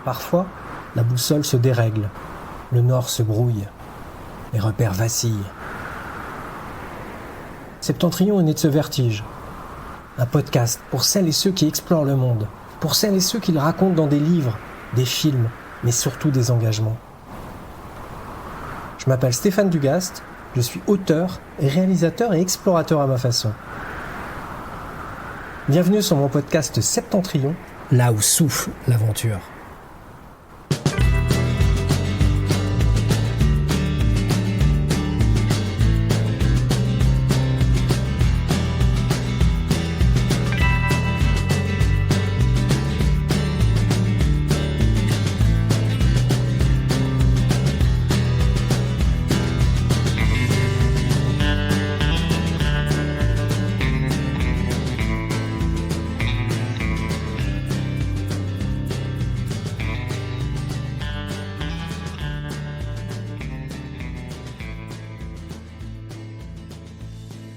Parfois, la boussole se dérègle, le nord se brouille, les repères vacillent. Septentrion est né de ce vertige. Un podcast pour celles et ceux qui explorent le monde, pour celles et ceux qui le racontent dans des livres, des films, mais surtout des engagements. Je m'appelle Stéphane Dugast, je suis auteur et réalisateur et explorateur à ma façon. Bienvenue sur mon podcast Septentrion, là où souffle l'aventure.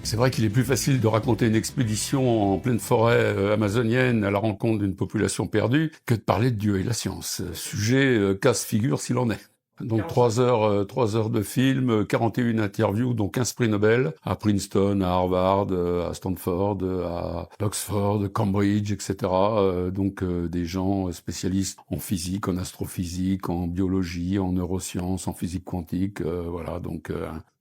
C'est vrai qu'il est plus facile de raconter une expédition en pleine forêt amazonienne à la rencontre d'une population perdue que de parler de Dieu et la science. Sujet casse-figure s'il en est. Donc 3 heures de film, 41 interviews, dont 15 prix Nobel à Princeton, à Harvard, à Stanford, à Oxford, Cambridge, etc. Donc des gens spécialistes en physique, en astrophysique, en biologie, en neurosciences, en physique quantique. Voilà, donc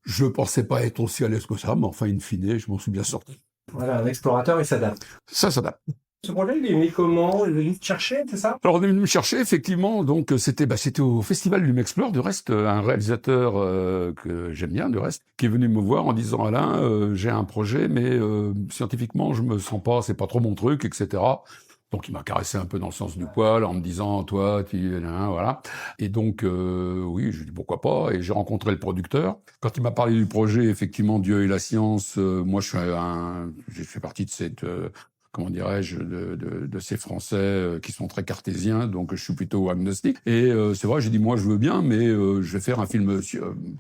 je pensais pas être aussi à l'aise que ça, mais enfin, in fine, je m'en suis bien sorti. Voilà, un explorateur, il s'adapte. Ça s'adapte. Ce projet, il est né comment? Il est venu te chercher, c'est ça? Alors on est venu me chercher, effectivement, donc c'était au Festival du Mexplore, du reste, un réalisateur que j'aime bien, du reste, qui est venu me voir en disant « Alain, j'ai un projet, mais scientifiquement, je me sens pas, c'est pas trop mon truc, etc. » Donc il m'a caressé un peu dans le sens du poil en me disant « Toi, voilà. » Et donc, oui, je lui ai dit « Pourquoi pas ?» Et j'ai rencontré le producteur. Quand il m'a parlé du projet, effectivement, Dieu et la science, moi j'ai fait partie de cette... comment dirais-je, de ces Français qui sont très cartésiens, donc je suis plutôt agnostique. Et c'est vrai, j'ai dit, moi, je veux bien, mais je vais faire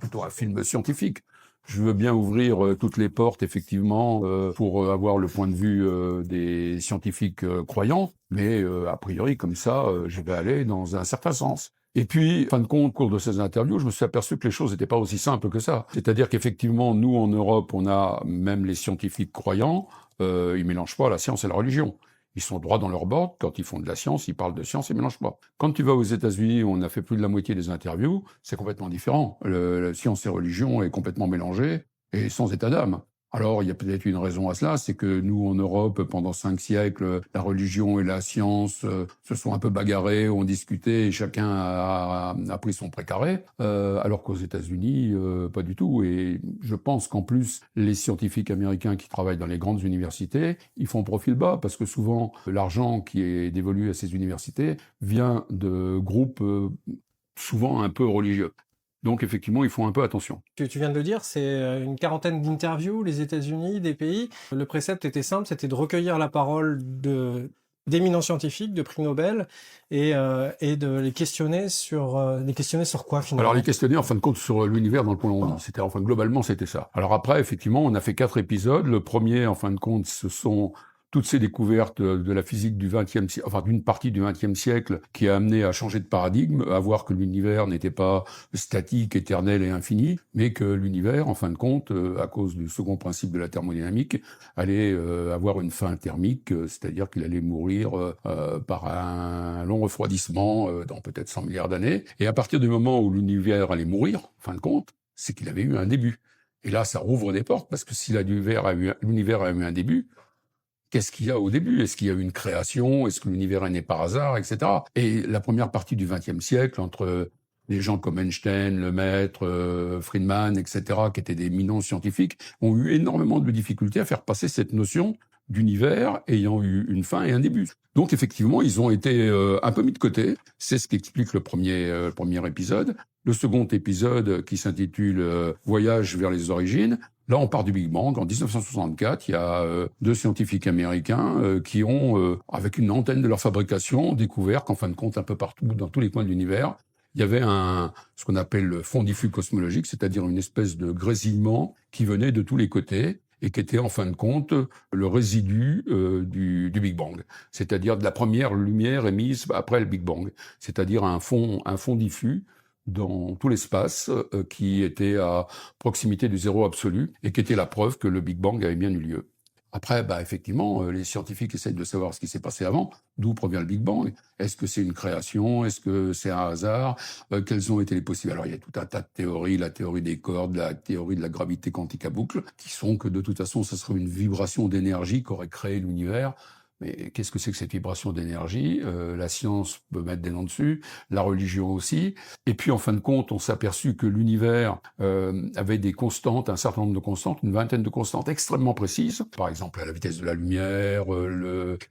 plutôt un film scientifique. Je veux bien ouvrir toutes les portes, effectivement, pour avoir le point de vue des scientifiques croyants, mais a priori, comme ça, je vais aller dans un certain sens. Et puis, fin de compte, au cours de ces interviews, je me suis aperçu que les choses n'étaient pas aussi simples que ça. C'est-à-dire qu'effectivement, nous, en Europe, on a même les scientifiques croyants, ils mélangent pas la science et la religion. Ils sont droits dans leur bottes. Quand ils font de la science, ils parlent de science, ils mélangent pas. Quand tu vas aux États-Unis, où on a fait plus de la moitié des interviews, c'est complètement différent. La science et religion est complètement mélangée et sans état d'âme. Alors, il y a peut-être une raison à cela, c'est que nous, en Europe, pendant 5 siècles, la religion et la science se sont un peu bagarrés, ont discuté, et chacun a pris son précaré, alors qu'aux États-Unis, pas du tout. Et je pense qu'en plus, les scientifiques américains qui travaillent dans les grandes universités, ils font profil bas, parce que souvent, l'argent qui est dévolu à ces universités vient de groupes souvent un peu religieux. Donc effectivement, ils font un peu attention. Tu viens de le dire, c'est une quarantaine d'interviews, les États-Unis, des pays. Le précepte était simple, c'était de recueillir la parole d'éminents scientifiques, de prix Nobel, et de les questionner sur quoi finalement? Alors les questionner en fin de compte sur l'univers dans lequel on vit. Globalement, c'était ça. Alors après, effectivement, on a fait 4 épisodes. Le premier, en fin de compte, ce sont toutes ces découvertes de la physique du XXe siècle, enfin d'une partie du XXe siècle, qui a amené à changer de paradigme, à voir que l'univers n'était pas statique, éternel et infini, mais que l'univers, en fin de compte, à cause du second principe de la thermodynamique, allait avoir une fin thermique, c'est-à-dire qu'il allait mourir par un long refroidissement dans peut-être 100 milliards d'années. Et à partir du moment où l'univers allait mourir, en fin de compte, c'est qu'il avait eu un début. Et là, ça rouvre des portes, parce que si l'univers a eu un début, qu'est-ce qu'il y a au début? Est-ce qu'il y a eu une création? Est-ce que l'univers est né par hasard, etc. Et la première partie du XXe siècle, entre des gens comme Einstein, Lemaître, Friedman, etc., qui étaient des éminents scientifiques, ont eu énormément de difficultés à faire passer cette notion d'univers ayant eu une fin et un début. Donc effectivement, ils ont été un peu mis de côté. C'est ce qu'explique le premier épisode. Le second épisode, qui s'intitule Voyage vers les origines, là on part du Big Bang. En 1964, il y a 2 scientifiques américains qui ont, avec une antenne de leur fabrication, découvert qu'en fin de compte, un peu partout, dans tous les coins de l'univers, il y avait ce qu'on appelle le fond diffus cosmologique, c'est-à-dire une espèce de grésillement qui venait de tous les côtés et qui était en fin de compte le résidu du Big Bang, c'est-à-dire de la première lumière émise après le Big Bang, c'est-à-dire un fond diffus dans tout l'espace qui était à proximité du zéro absolu et qui était la preuve que le Big Bang avait bien eu lieu. Après, effectivement, les scientifiques essayent de savoir ce qui s'est passé avant, d'où provient le Big Bang. Est-ce que c'est une création? Est-ce que c'est un hasard? Quelles ont été les possibles? Alors, il y a tout un tas de théories, la théorie des cordes, la théorie de la gravité quantique à boucle, qui sont que de toute façon, ce serait une vibration d'énergie qui aurait créé l'univers. Mais qu'est-ce que c'est que cette vibration d'énergie? La science peut mettre des noms dessus, la religion aussi. Et puis, en fin de compte, on s'est aperçu que l'univers avait des constantes, un certain nombre de constantes, une vingtaine de constantes extrêmement précises. Par exemple, la vitesse de la lumière,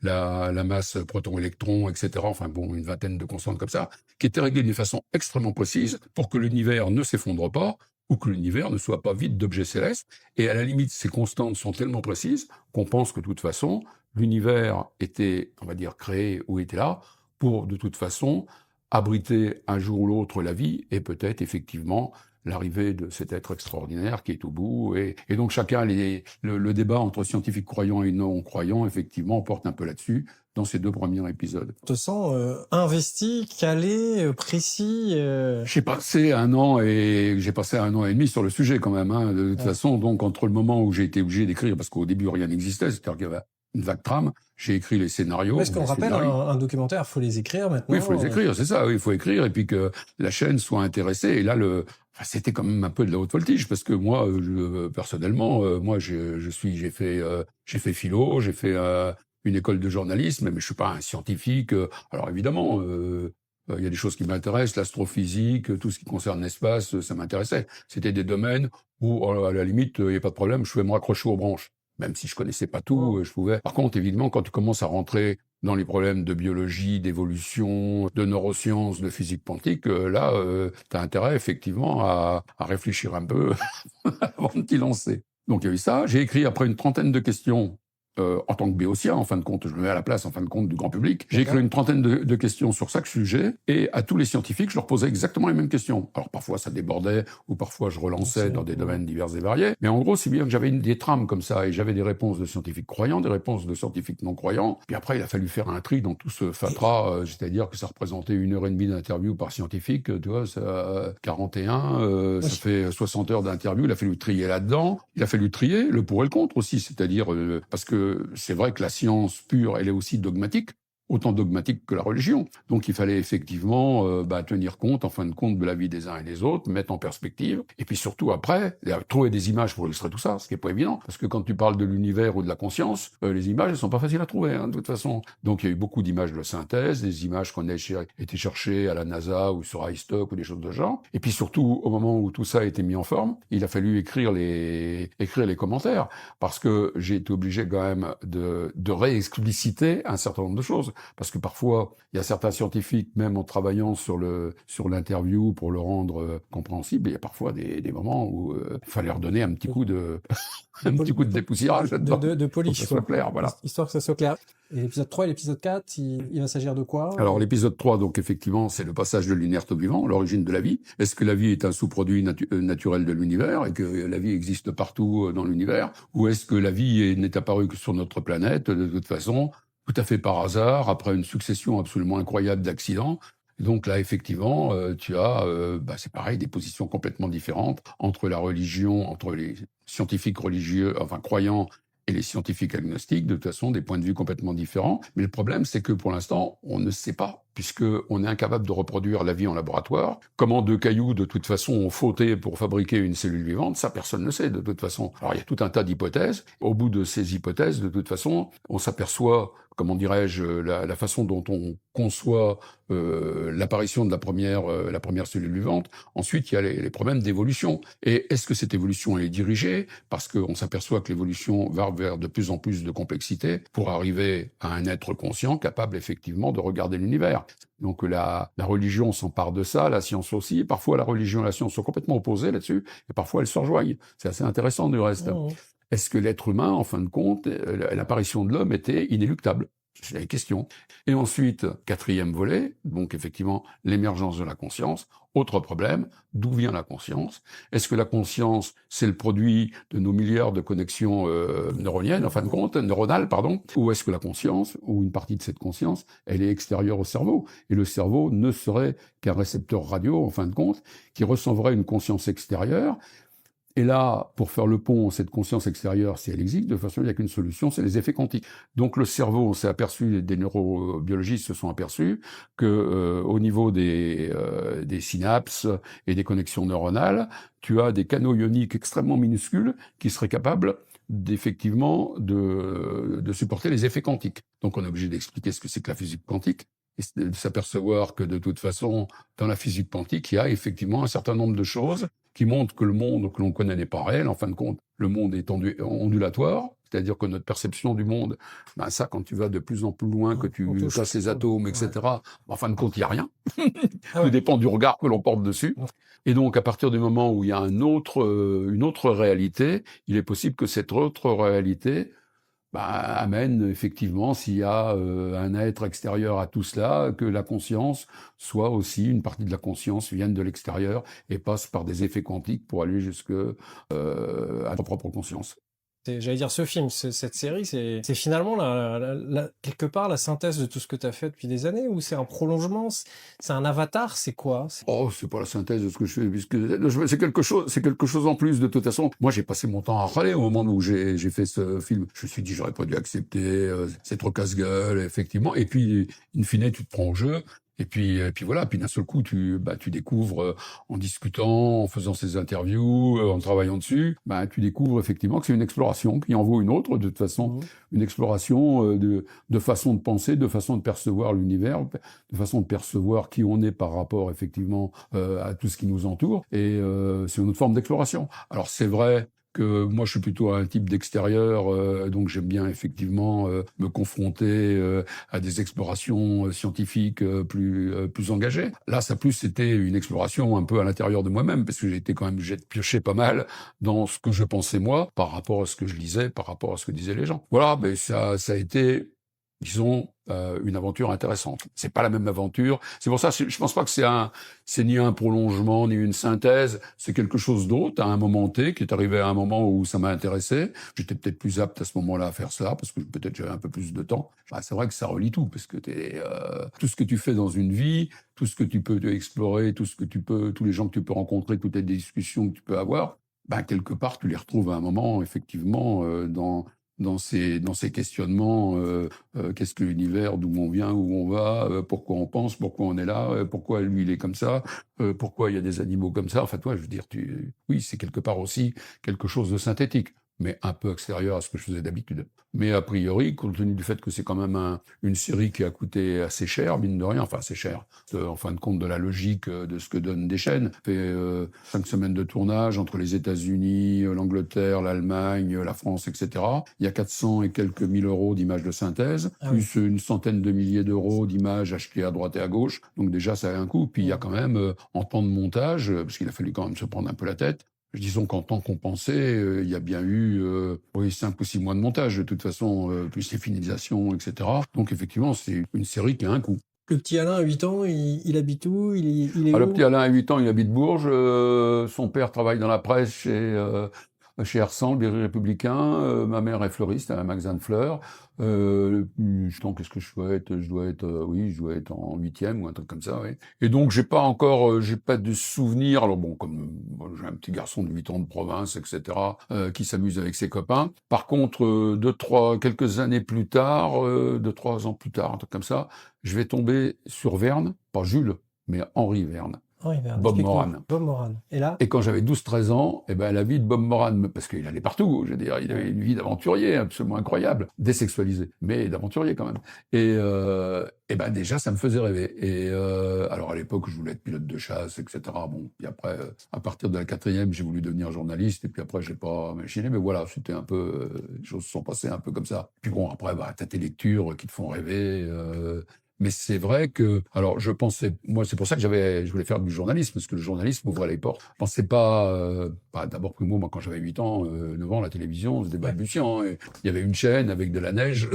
la masse proton-électron, etc. Enfin bon, une vingtaine de constantes comme ça, qui étaient réglées d'une façon extrêmement précise pour que l'univers ne s'effondre pas ou que l'univers ne soit pas vide d'objets célestes. Et à la limite, ces constantes sont tellement précises qu'on pense que de toute façon, l'univers était, on va dire, créé ou était là pour, de toute façon, abriter un jour ou l'autre la vie et peut-être effectivement l'arrivée de cet être extraordinaire qui est au bout. Et donc chacun, le débat entre scientifiques croyants et non-croyants, effectivement, porte un peu là-dessus dans ces 2 premiers épisodes. Je te sens investi, calé, précis. J'ai passé 1 an et demi sur le sujet quand même. De toute façon, donc entre le moment où j'ai été obligé d'écrire, parce qu'au début rien n'existait, c'est-à-dire qu'il y avait une vague trame, j'ai écrit les scénarios. Est-ce qu'on rappelle un documentaire, faut les écrire maintenant? Oui, il faut les écrire, c'est ça. Oui, il faut écrire et puis que la chaîne soit intéressée. Et là, c'était quand même un peu de la haute voltige parce que moi, personnellement, moi, j'ai fait philo, j'ai fait une école de journalisme, mais je suis pas un scientifique. Alors évidemment, il y a des choses qui m'intéressent, l'astrophysique, tout ce qui concerne l'espace, ça m'intéressait. C'était des domaines où, à la limite, il n'y a pas de problème, je pouvais me raccrocher aux branches. Même si je connaissais pas tout, je pouvais. Par contre, évidemment, quand tu commences à rentrer dans les problèmes de biologie, d'évolution, de neurosciences, de physique quantique, là, tu as intérêt effectivement à réfléchir un peu avant de t'y lancer. Donc il y a eu ça. J'ai écrit après une trentaine de questions en tant que béotien, en fin de compte, je me mets à la place, en fin de compte, du grand public. J'ai écrit une trentaine de questions sur chaque sujet, et à tous les scientifiques, je leur posais exactement les mêmes questions. Alors parfois ça débordait, ou parfois je relançais dans des domaines divers et variés, mais en gros, c'est bien que j'avais des trames comme ça, et j'avais des réponses de scientifiques croyants, des réponses de scientifiques non croyants, puis après il a fallu faire un tri dans tout ce fatras, c'est-à-dire que ça représentait 1h30 d'interview par scientifique, tu vois, ça, 41, ça fait 60 heures d'interview, il a fallu trier là-dedans, il a fallu trier le pour et le contre aussi, c'est-à-dire, parce que c'est vrai que la science pure, elle est aussi dogmatique, autant dogmatique que la religion. Donc il fallait effectivement tenir compte, en fin de compte, de la vie des uns et des autres, mettre en perspective, et puis surtout après, trouver des images pour illustrer tout ça, ce qui est pas évident, parce que quand tu parles de l'univers ou de la conscience, les images, elles sont pas faciles à trouver, de toute façon. Donc il y a eu beaucoup d'images de synthèse, des images qu'on a été chercher à la NASA ou sur iStock ou des choses de ce genre, et puis surtout, au moment où tout ça a été mis en forme, il a fallu écrire les commentaires, parce que j'ai été obligé quand même de réexpliciter un certain nombre de choses. Parce que parfois, il y a certains scientifiques, même en travaillant sur l'interview pour le rendre compréhensible, il y a parfois des moments où il fallait leur donner un petit coup de petit coup de dépoussiérage de polish, pour que ça soit clair, voilà. Histoire que ça soit clair. Et l'épisode 3 et l'épisode 4, il va s'agir de quoi? Alors l'épisode 3, donc effectivement, c'est le passage de l'inerte au vivant, l'origine de la vie. Est-ce que la vie est un sous-produit naturel de l'univers et que la vie existe partout dans l'univers? Ou est-ce que la vie n'est apparue que sur notre planète, de toute façon, tout à fait par hasard, après une succession absolument incroyable d'accidents? Donc là, effectivement, tu as, c'est pareil, des positions complètement différentes entre la religion, entre les scientifiques religieux, enfin croyants, et les scientifiques agnostiques, de toute façon, des points de vue complètement différents. Mais le problème, c'est que pour l'instant, on ne sait pas, puisqu'on est incapable de reproduire la vie en laboratoire. Comment 2 cailloux, de toute façon, ont fauté pour fabriquer une cellule vivante, ça, personne ne sait, de toute façon. Alors, il y a tout un tas d'hypothèses. Au bout de ces hypothèses, de toute façon, on s'aperçoit, comment dirais-je, la façon dont on conçoit l'apparition de la première cellule vivante. Ensuite, il y a les problèmes d'évolution. Et est-ce que cette évolution est dirigée? Parce qu'on s'aperçoit que l'évolution va vers de plus en plus de complexité pour arriver à un être conscient capable effectivement de regarder l'univers. Donc la religion s'empare de ça, la science aussi. Parfois, la religion et la science sont complètement opposées là-dessus, et parfois elles se rejoignent. C'est assez intéressant du reste. Est-ce que l'être humain, en fin de compte, l'apparition de l'homme était inéluctable? C'est la question. Et ensuite, quatrième volet, donc effectivement, l'émergence de la conscience. Autre problème, d'où vient la conscience? Est-ce que la conscience, c'est le produit de nos milliards de connexions neuroniennes, en fin de compte, neuronales, pardon? Ou est-ce que la conscience, ou une partie de cette conscience, elle est extérieure au cerveau? Et le cerveau ne serait qu'un récepteur radio, en fin de compte, qui ressemblerait à une conscience extérieure. Et là, pour faire le pont, cette conscience extérieure, si elle existe, de toute façon, il n'y a qu'une solution, c'est les effets quantiques. Donc le cerveau, on s'est aperçu, des neurobiologistes se sont aperçus que au niveau des synapses et des connexions neuronales, tu as des canaux ioniques extrêmement minuscules qui seraient capables d'effectivement de supporter les effets quantiques. Donc on est obligé d'expliquer ce que c'est que la physique quantique et de s'apercevoir que de toute façon, dans la physique quantique, il y a effectivement un certain nombre de choses qui montrent que le monde que l'on connaît n'est pas réel. En fin de compte, le monde est ondulatoire, c'est-à-dire que notre perception du monde, ben ça, quand tu vas de plus en plus loin, que tu casses les atomes, etc., en fin de compte, il n'y a rien. Tout dépend du regard que l'on porte dessus. Et donc, à partir du moment où il y a une autre réalité, il est possible que cette autre réalité amène effectivement, s'il y a un être extérieur à tout cela, que la conscience soit aussi, une partie de la conscience vienne de l'extérieur et passe par des effets quantiques pour aller jusque à notre propre conscience. J'allais dire, ce film, cette série, c'est finalement quelque part la synthèse de tout ce que tu as fait depuis des années, ou c'est un prolongement, c'est un avatar, c'est quoi? Oh, c'est pas la synthèse de ce que je fais, puisque c'est quelque chose en plus. De toute façon, moi j'ai passé mon temps à râler au moment où j'ai fait ce film. Je me suis dit j'aurais pas dû accepter, c'est trop casse-gueule, effectivement. Et puis, in fine, tu te prends au jeu. Et puis voilà. Puis d'un seul coup, tu découvres en discutant, en faisant ces interviews, en travaillant dessus, tu découvres effectivement que c'est une exploration qui en vaut une autre. De toute façon, une exploration de façon de penser, de façon de percevoir l'univers, de façon de percevoir qui on est par rapport effectivement à tout ce qui nous entoure. Et c'est une autre forme d'exploration. Alors c'est vrai que moi je suis plutôt un type d'extérieur, donc j'aime bien effectivement me confronter à des explorations scientifiques plus engagées. Là, ça plus c'était une exploration un peu à l'intérieur de moi-même, parce que j'ai pioché pas mal dans ce que je pensais moi, par rapport à ce que je lisais, par rapport à ce que disaient les gens. Voilà, mais ça a été, disons, une aventure intéressante. C'est pas la même aventure. C'est pour ça, je pense pas que c'est ni un prolongement, ni une synthèse. C'est quelque chose d'autre, à un moment T, qui est arrivé à un moment où ça m'a intéressé. J'étais peut-être plus apte à ce moment-là à faire ça, parce que peut-être j'avais un peu plus de temps. C'est vrai que ça relie tout, parce que tout ce que tu fais dans une vie, tout ce que tu peux explorer, tous les gens que tu peux rencontrer, toutes les discussions que tu peux avoir, quelque part, tu les retrouves à un moment, effectivement, dans ces questionnements, qu'est-ce que l'univers, d'où on vient, où on va, pourquoi on pense, pourquoi on est là, pourquoi lui il est comme ça, pourquoi il y a des animaux comme ça. Enfin, toi, je veux dire, oui, c'est quelque part aussi quelque chose de synthétique, mais un peu extérieur à ce que je faisais d'habitude. Mais a priori, compte tenu du fait que c'est quand même une série qui a coûté assez cher, mine de rien, enfin assez cher, en fin de compte de la logique de ce que donnent des chaînes, fait 5 semaines de tournage entre les États-Unis, l'Angleterre, l'Allemagne, la France, etc. Il y a 400 et quelques mille euros d'images de synthèse, plus une centaine de milliers d'euros d'images achetées à droite et à gauche. Donc déjà, ça a un coût. Puis il y a quand même, en temps de montage, parce qu'il a fallu quand même se prendre un peu la tête, disons qu'en temps compensé, il y a bien eu 5 ou 6 mois de montage, de toute façon, plus les finalisations, etc. Donc effectivement, c'est une série qui a un coût. Le petit Alain, à 8 ans, il habite où? Il est où? Le petit Alain, à 8 ans, il habite Bourges. Son père travaille dans la presse chez Hersant, le Berry Républicain. Ma mère est fleuriste à un magasin de fleurs. Qu'est-ce que je souhaite? Je dois être en 8e ou un truc comme ça, oui. Et donc, j'ai pas de souvenirs. Alors bon, comme j'ai un petit garçon de 8 ans de province, etc., qui s'amuse avec ses copains. Par contre, quelques années plus tard, 2-3 ans plus tard, un truc comme ça, je vais tomber sur Verne, pas Jules, mais Henri Verne. Bob Moran. Bob Moran. Et là? Et quand j'avais 12-13 ans, la vie de Bob Moran, parce qu'il allait partout, je veux dire, il avait une vie d'aventurier absolument incroyable, désexualisé, mais d'aventurier quand même. Et déjà, ça me faisait rêver. Et alors à l'époque, je voulais être pilote de chasse, etc. Bon, puis après, à partir de la 4e, j'ai voulu devenir journaliste, et puis après, j'ai pas machiné, mais voilà, c'était un peu, les choses se sont passées un peu comme ça. Puis bon, après, t'as tes lectures qui te font rêver. Mais c'est vrai que, alors je pensais, moi c'est pour ça que je voulais faire du journalisme, parce que le journalisme ouvrait les portes. Je pensais pas d'abord Primo, moi quand j'avais 8 ans, 9 ans, la télévision, c'était balbutiant. Et il y avait une chaîne avec de la neige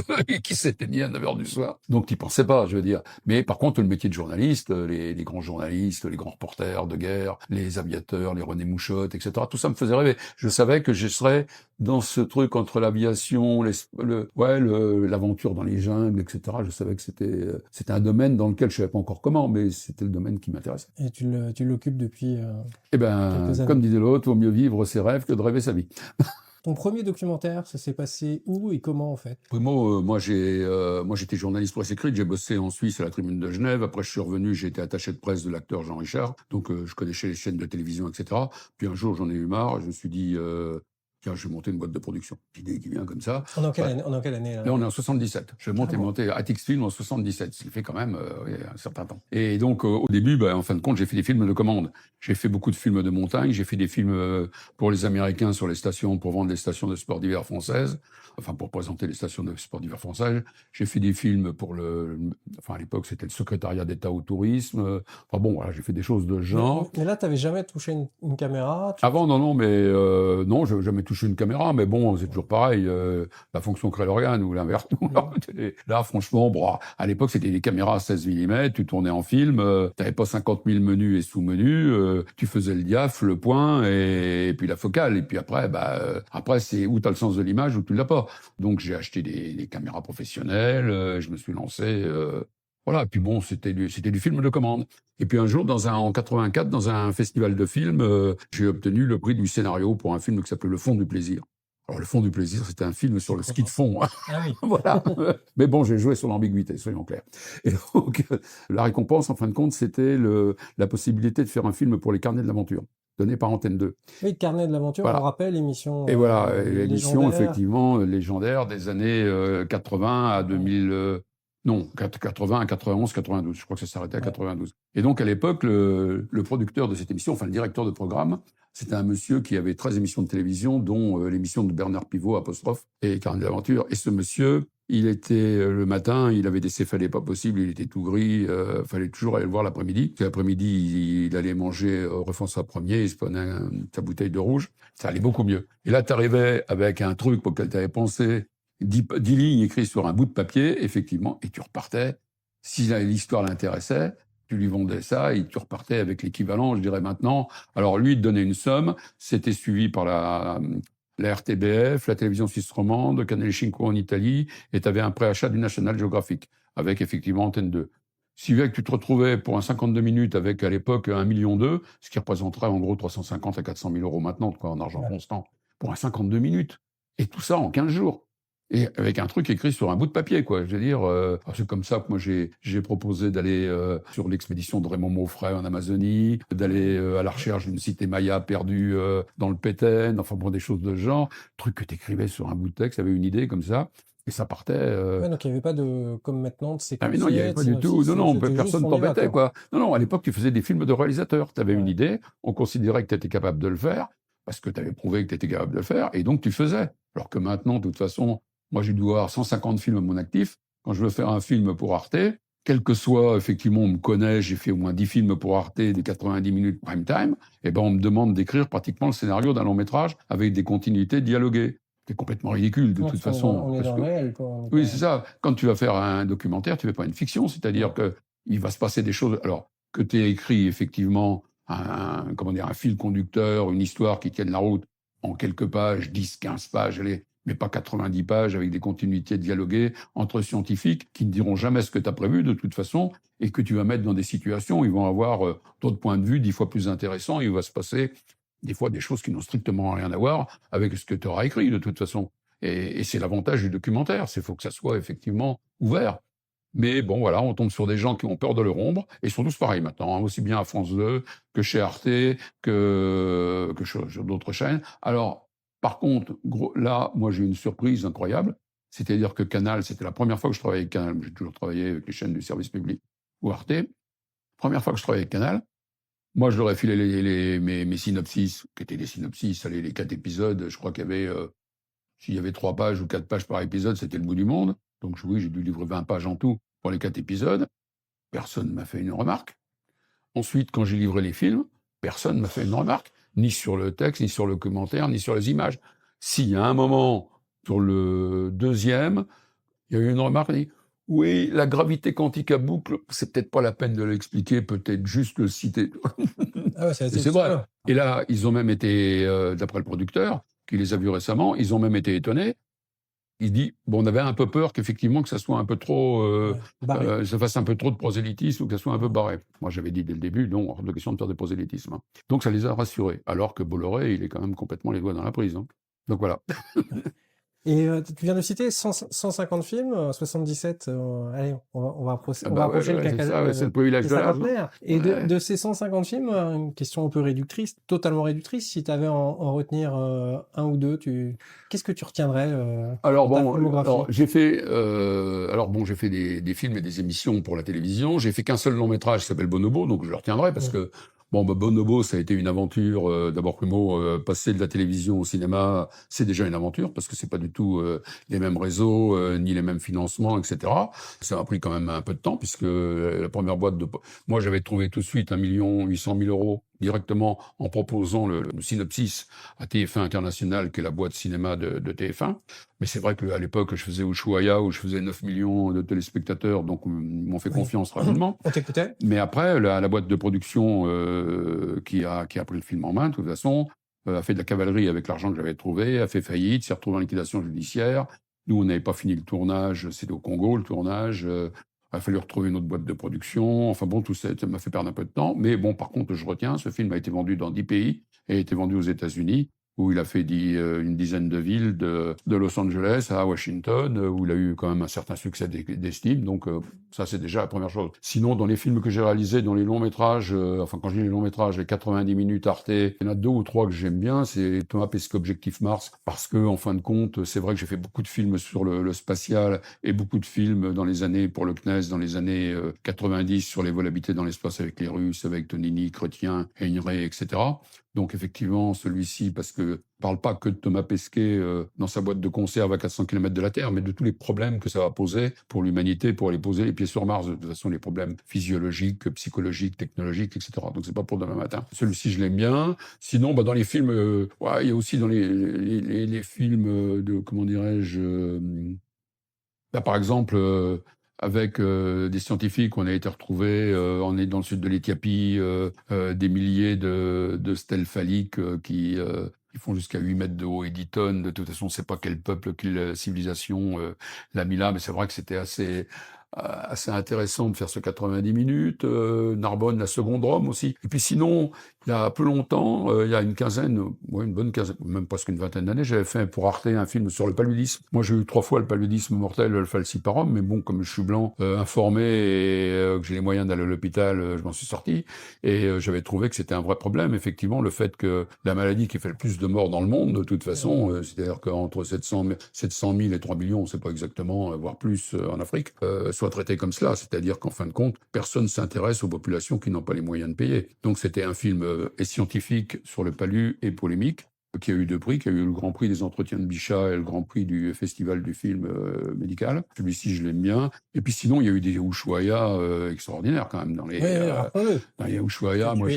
qui s'éteignait à 9 heures du soir. Donc t'y pensais pas, je veux dire. Mais par contre, le métier de journaliste, les grands journalistes, les grands reporters de guerre, les aviateurs, les René Mouchotte, etc., tout ça me faisait rêver. Je savais que je serais dans ce truc entre l'aviation, l'aventure dans les jungles, etc. Je savais que c'était un domaine dans lequel je savais pas encore comment, mais c'était le domaine qui m'intéressait. Et tu l'occupes depuis Eh ben, quelques années. comme disait l'autre, vaut mieux vivre ses rêves que de rêver sa vie. Ton premier documentaire, ça s'est passé où et comment en fait? Primo, moi j'étais journaliste presse écrite, j'ai bossé en Suisse à la Tribune de Genève. Après je suis revenu, j'ai été attaché de presse de l'acteur Jean Richard, donc je connaissais les chaînes de télévision, etc. Puis un jour j'en ai eu marre, je me suis dit tiens, je vais monter une boîte de production. L'idée qui vient comme ça. On est en quelle année là? Là, on est en 77. Je vais monter Atix Film en 77, ce qui fait quand même oui, un certain temps. Et donc, au début, en fin de compte, j'ai fait des films de commande. J'ai fait beaucoup de films de montagne. J'ai fait des films pour les Américains sur les stations, pour vendre les stations de sport d'hiver françaises. Enfin, pour présenter les stations de sport d'hiver françaises. J'ai fait des films pour à l'époque, c'était le secrétariat d'État au tourisme. Enfin bon, voilà, j'ai fait des choses de genre. Mais là, t'avais jamais touché une caméra? Avant, non, non, je n'ai jamais touché une caméra, mais bon, c'est toujours pareil, la fonction crée l'organe ou l'inverse. Là, franchement, à l'époque, c'était des caméras à 16 mm, tu tournais en film, tu n'avais pas 50 000 menus et sous-menus, tu faisais le diaph, le point et puis la focale. Et puis après, après c'est où tu as le sens de l'image ou tu l'as pas. Donc j'ai acheté des caméras professionnelles, je me suis lancé. Voilà, puis bon, c'était du film de commande. Et puis un jour, en 84, dans un festival de films, j'ai obtenu le prix du scénario pour un film qui s'appelait Le Fond du plaisir. Alors Le Fond du plaisir, c'était un film sur le ski de fond. Ah oui. Voilà. Mais bon, j'ai joué sur l'ambiguïté, soyons clairs. Et donc, la récompense, en fin de compte, c'était la possibilité de faire un film pour les carnets de l'aventure, donné par Antenne 2. Oui, Carnet de l'aventure, Voilà. on rappelle l'émission. Et voilà, l'émission, légendaire. effectivement, légendaire des années 80 à 2000. Non, 80 à 91, 92. Je crois que ça s'arrêtait à 92. Et donc, à l'époque, le producteur de cette émission, enfin le directeur de programme, c'était un monsieur qui avait 13 émissions de télévision, dont l'émission de Bernard Pivot, apostrophe, et Carnet d'aventure. Et ce monsieur, il était le matin, il avait des céphalées pas possibles, il était tout gris, fallait toujours aller le voir l'après-midi. L'après-midi, il allait manger Refonsa premier, il se prenait sa bouteille de rouge. Ça allait beaucoup mieux. Et là, tu arrivais avec un truc auquel tu avais pensé, 10 lignes écrites sur un bout de papier, effectivement, et tu repartais. Si l'histoire l'intéressait, tu lui vendais ça et tu repartais avec l'équivalent, je dirais maintenant. Alors lui, il te donnait une somme, c'était suivi par la RTBF, la télévision suisse romande, Canale 5 en Italie, et tu avais un préachat du National Geographic, avec effectivement Antenne 2. Si tu te retrouvais pour un 52 minutes avec, à l'époque, 1,2 million, ce qui représenterait en gros 350 à 400 000 euros maintenant, quoi, en argent constant, pour un 52 minutes. Et tout ça en 15 jours. Et avec un truc écrit sur un bout de papier, quoi. Je veux dire, c'est comme ça que moi j'ai proposé d'aller sur l'expédition de Raymond Maufray en Amazonie, d'aller à la recherche d'une cité maya perdue dans le Péten, enfin bon, des choses de ce genre. Truc que t'écrivais sur un bout de texte, avait une idée comme ça, et ça partait. Ouais, donc il n'y avait pas de, comme maintenant, de séquencier. Ah mais non, il n'y avait pas du tout. Non, personne t'embêtait, quoi. Non, à l'époque, tu faisais des films de réalisateurs. Tu avais une idée, on considérait que tu étais capable de le faire, parce que tu avais prouvé que tu étais capable de le faire, et donc tu faisais. Alors que maintenant, de toute façon, moi, j'ai dû avoir 150 films à mon actif. Quand je veux faire un film pour Arte, quel que soit, effectivement, on me connaît, j'ai fait au moins 10 films pour Arte, des 90 minutes prime time, et on me demande d'écrire pratiquement le scénario d'un long métrage avec des continuités dialoguées. C'est complètement ridicule, de toute façon. On est dans le réel, quoi. Oui, c'est ça. Quand tu vas faire un documentaire, tu ne fais pas une fiction, c'est-à-dire que il va se passer des choses. Alors, que tu aies écrit, effectivement, un fil conducteur, une histoire qui tienne la route en quelques pages, 10, 15 pages, mais pas 90 pages avec des continuités dialoguées entre scientifiques qui ne diront jamais ce que tu as prévu de toute façon et que tu vas mettre dans des situations où ils vont avoir d'autres points de vue 10 fois plus intéressants et il va se passer des fois des choses qui n'ont strictement rien à voir avec ce que tu auras écrit de toute façon. Et c'est l'avantage du documentaire, c'est faut que ça soit effectivement ouvert. Mais bon, voilà, on tombe sur des gens qui ont peur de leur ombre, et ils sont tous pareils maintenant, hein, aussi bien à France 2 que chez Arte, que sur d'autres chaînes. Alors, par contre, là, moi, j'ai une surprise incroyable. C'est-à-dire que Canal, c'était la première fois que je travaillais avec Canal. J'ai toujours travaillé avec les chaînes du service public ou Arte. Première fois que je travaillais avec Canal, moi, je leur ai filé mes synopsis, qui étaient des synopsis, les 4 épisodes. Je crois qu'il y avait, s'il y avait 3 pages ou 4 pages par épisode, c'était le bout du monde. Donc oui, j'ai dû livrer 20 pages en tout. pour les 4 épisodes. Personne ne m'a fait une remarque. Ensuite, quand j'ai livré les films, personne ne m'a fait une remarque, ni sur le texte, ni sur le commentaire, ni sur les images. Si, à un moment, sur le deuxième, il y a eu une remarque, on dit, oui, la gravité quantique à boucle, c'est peut-être pas la peine de l'expliquer, peut-être juste le citer. Ah ouais, Et c'est vrai. Et là, ils ont même été, d'après le producteur, qui les a vus récemment, ils ont même été étonnés. Il dit, bon, on avait un peu peur qu'effectivement, que ça soit un peu trop, ça fasse un peu trop de prosélytisme ou que ça soit un peu barré. Moi, j'avais dit dès le début, non, hors de question de faire des prosélytismes. Hein. Donc, ça les a rassurés. Alors que Bolloré, il est quand même complètement les doigts dans la prise. Hein. Donc, voilà. Et tu viens de citer 150 films, 77, allez, on va approcher c'est le privilège de l'âge. Hein. Et de ces 150 films, une question un peu réductrice, totalement réductrice, si tu avais en retenir un ou deux, qu'est-ce que tu retiendrais Alors dans ta bon, filmographie j'ai fait, j'ai fait des films et des émissions pour la télévision. J'ai fait qu'un seul long métrage qui s'appelle Bonobo, donc je le retiendrai parce que Bonobo, ça a été une aventure. D'abord, passer de la télévision au cinéma, c'est déjà une aventure parce que c'est pas du tout les mêmes réseaux ni les mêmes financements, etc. Ça m'a pris quand même un peu de temps puisque la première boîte moi, j'avais trouvé tout de suite 1,8 million directement en proposant le synopsis à TF1 International, qui est la boîte cinéma de TF1. Mais c'est vrai qu'à l'époque, je faisais Ushuaïa, où je faisais 9 millions de téléspectateurs, donc ils m'ont fait confiance rapidement. On t'écoutait. Mais après, la boîte de production qui a pris le film en main, de toute façon, a fait de la cavalerie avec l'argent que j'avais trouvé, a fait faillite, s'est retrouvé en liquidation judiciaire. Nous, on n'avait pas fini le tournage, c'était au Congo, le tournage. Il a fallu retrouver une autre boîte de production. Enfin bon, tout ça m'a fait perdre un peu de temps. Mais bon, par contre, je retiens, ce film a été vendu dans 10 pays et a été vendu aux États-Unis, où il a fait une dizaine de villes, de Los Angeles à Washington, où il a eu quand même un certain succès d'estime. Donc ça, c'est déjà la première chose. Sinon, dans les films que j'ai réalisés, dans les longs métrages, quand je dis les longs métrages, les 90 minutes Arte, il y en a 2 ou 3 que j'aime bien. C'est Thomas Pesquet, Objectif Mars, parce que en fin de compte, c'est vrai que j'ai fait beaucoup de films sur le spatial et beaucoup de films dans les années, pour le CNES, dans les années 90, sur les vols habités dans l'espace avec les Russes, avec Tonini, Chrétien, Heinrich, etc. Donc effectivement, celui-ci, parce que parle pas que de Thomas Pesquet dans sa boîte de conserve à 400 km de la Terre, mais de tous les problèmes que ça va poser pour l'humanité, pour aller poser les pieds sur Mars. De toute façon, les problèmes physiologiques, psychologiques, technologiques, etc. Donc c'est pas pour demain matin. Celui-ci, je l'aime bien. Sinon, dans les films, il y a aussi dans les films de, comment dirais-je, par exemple, avec des scientifiques, on a été retrouvés, on est dans le sud de l'Éthiopie, des milliers de stèles phalliques qui font jusqu'à 8 mètres de haut et 10 tonnes. De toute façon, on ne sait pas quel peuple, quelle civilisation l'a mis là, mais c'est vrai que c'était assez intéressant de faire ce 90 minutes. Narbonne, la seconde Rome aussi. Et puis sinon, il y a peu longtemps, il y a une bonne quinzaine, même presque une vingtaine d'années, j'avais fait pour Arte un film sur le paludisme. Moi, j'ai eu 3 fois le paludisme mortel, le falciparum, mais bon, comme je suis blanc, informé et que j'ai les moyens d'aller à l'hôpital, je m'en suis sorti. Et j'avais trouvé que c'était un vrai problème, effectivement, le fait que la maladie qui fait le plus de morts dans le monde, de toute façon, c'est-à-dire qu'entre 700 000 et 3 millions, on ne sait pas exactement, voire plus en Afrique, soit traité comme cela. C'est-à-dire qu'en fin de compte, personne ne s'intéresse aux populations qui n'ont pas les moyens de payer. Donc c'était un film et scientifique sur le palu et polémique, qui a eu 2 prix, qui a eu le Grand Prix des entretiens de Bichat et le Grand Prix du Festival du film médical. Celui-ci, je l'aime bien. Et puis sinon, il y a eu des Ushuaïa extraordinaires quand même dans les Ushuaïa. Moi,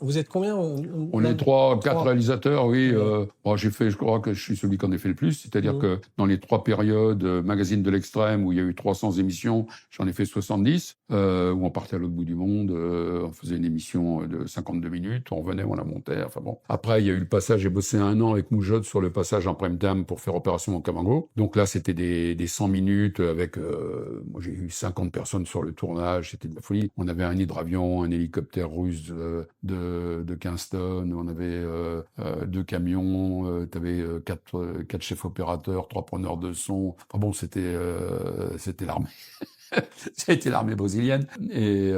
vous êtes combien on est 3, 4 réalisateurs, oui. Je crois que je suis celui qui en a fait le plus. C'est-à-dire que dans les 3 périodes, Magazine de l'Extrême, où il y a eu 300 émissions, j'en ai fait 70, où on partait à l'autre bout du monde, on faisait une émission de 52 minutes, on revenait, on la montait, enfin bon. Après, il y a eu le passage, j'ai bossé 1 an avec Moujod sur le passage en prime time pour faire Opération Okavango. Donc là, c'était des 100 minutes avec, moi j'ai eu 50 personnes sur le tournage, c'était de la folie. On avait un hydravion, un hélicoptère russe de 15 tonnes, on avait 2 camions, t'avais 4 chefs opérateurs, 3 preneurs de son. Enfin bon, c'était l'armée. C'était l'armée brésilienne. Et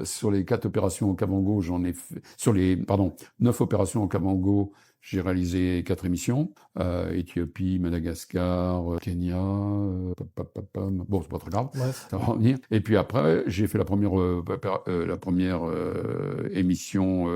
sur les 4 opérations au Okavango, 9 opérations au Okavango, j'ai réalisé 4 émissions. Éthiopie, Madagascar, Kenya, bon, c'est pas très grave, ça va revenir. Et puis après, j'ai fait la première émission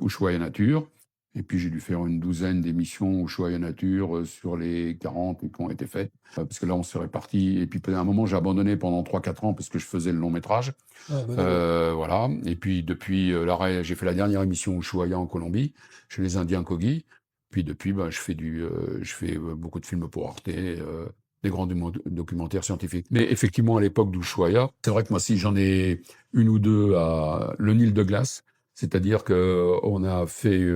Ushuaïa Nature. Et puis j'ai dû faire une douzaine d'émissions Ushuaïa Nature sur les 40 qui ont été faites. Parce que là, on s'est répartis. Et puis à un moment, j'ai abandonné pendant 3-4 ans parce que je faisais le long métrage. Voilà. Et puis depuis l'arrêt, j'ai fait la dernière émission Ushuaïa en Colombie, chez les Indiens Kogi. Puis depuis, je fais beaucoup de films pour Arte. Des grands documentaires scientifiques. Mais effectivement, à l'époque d'Ushuaïa, c'est vrai que moi, si j'en ai une ou deux à Le Nil de glace, c'est-à-dire qu'on a fait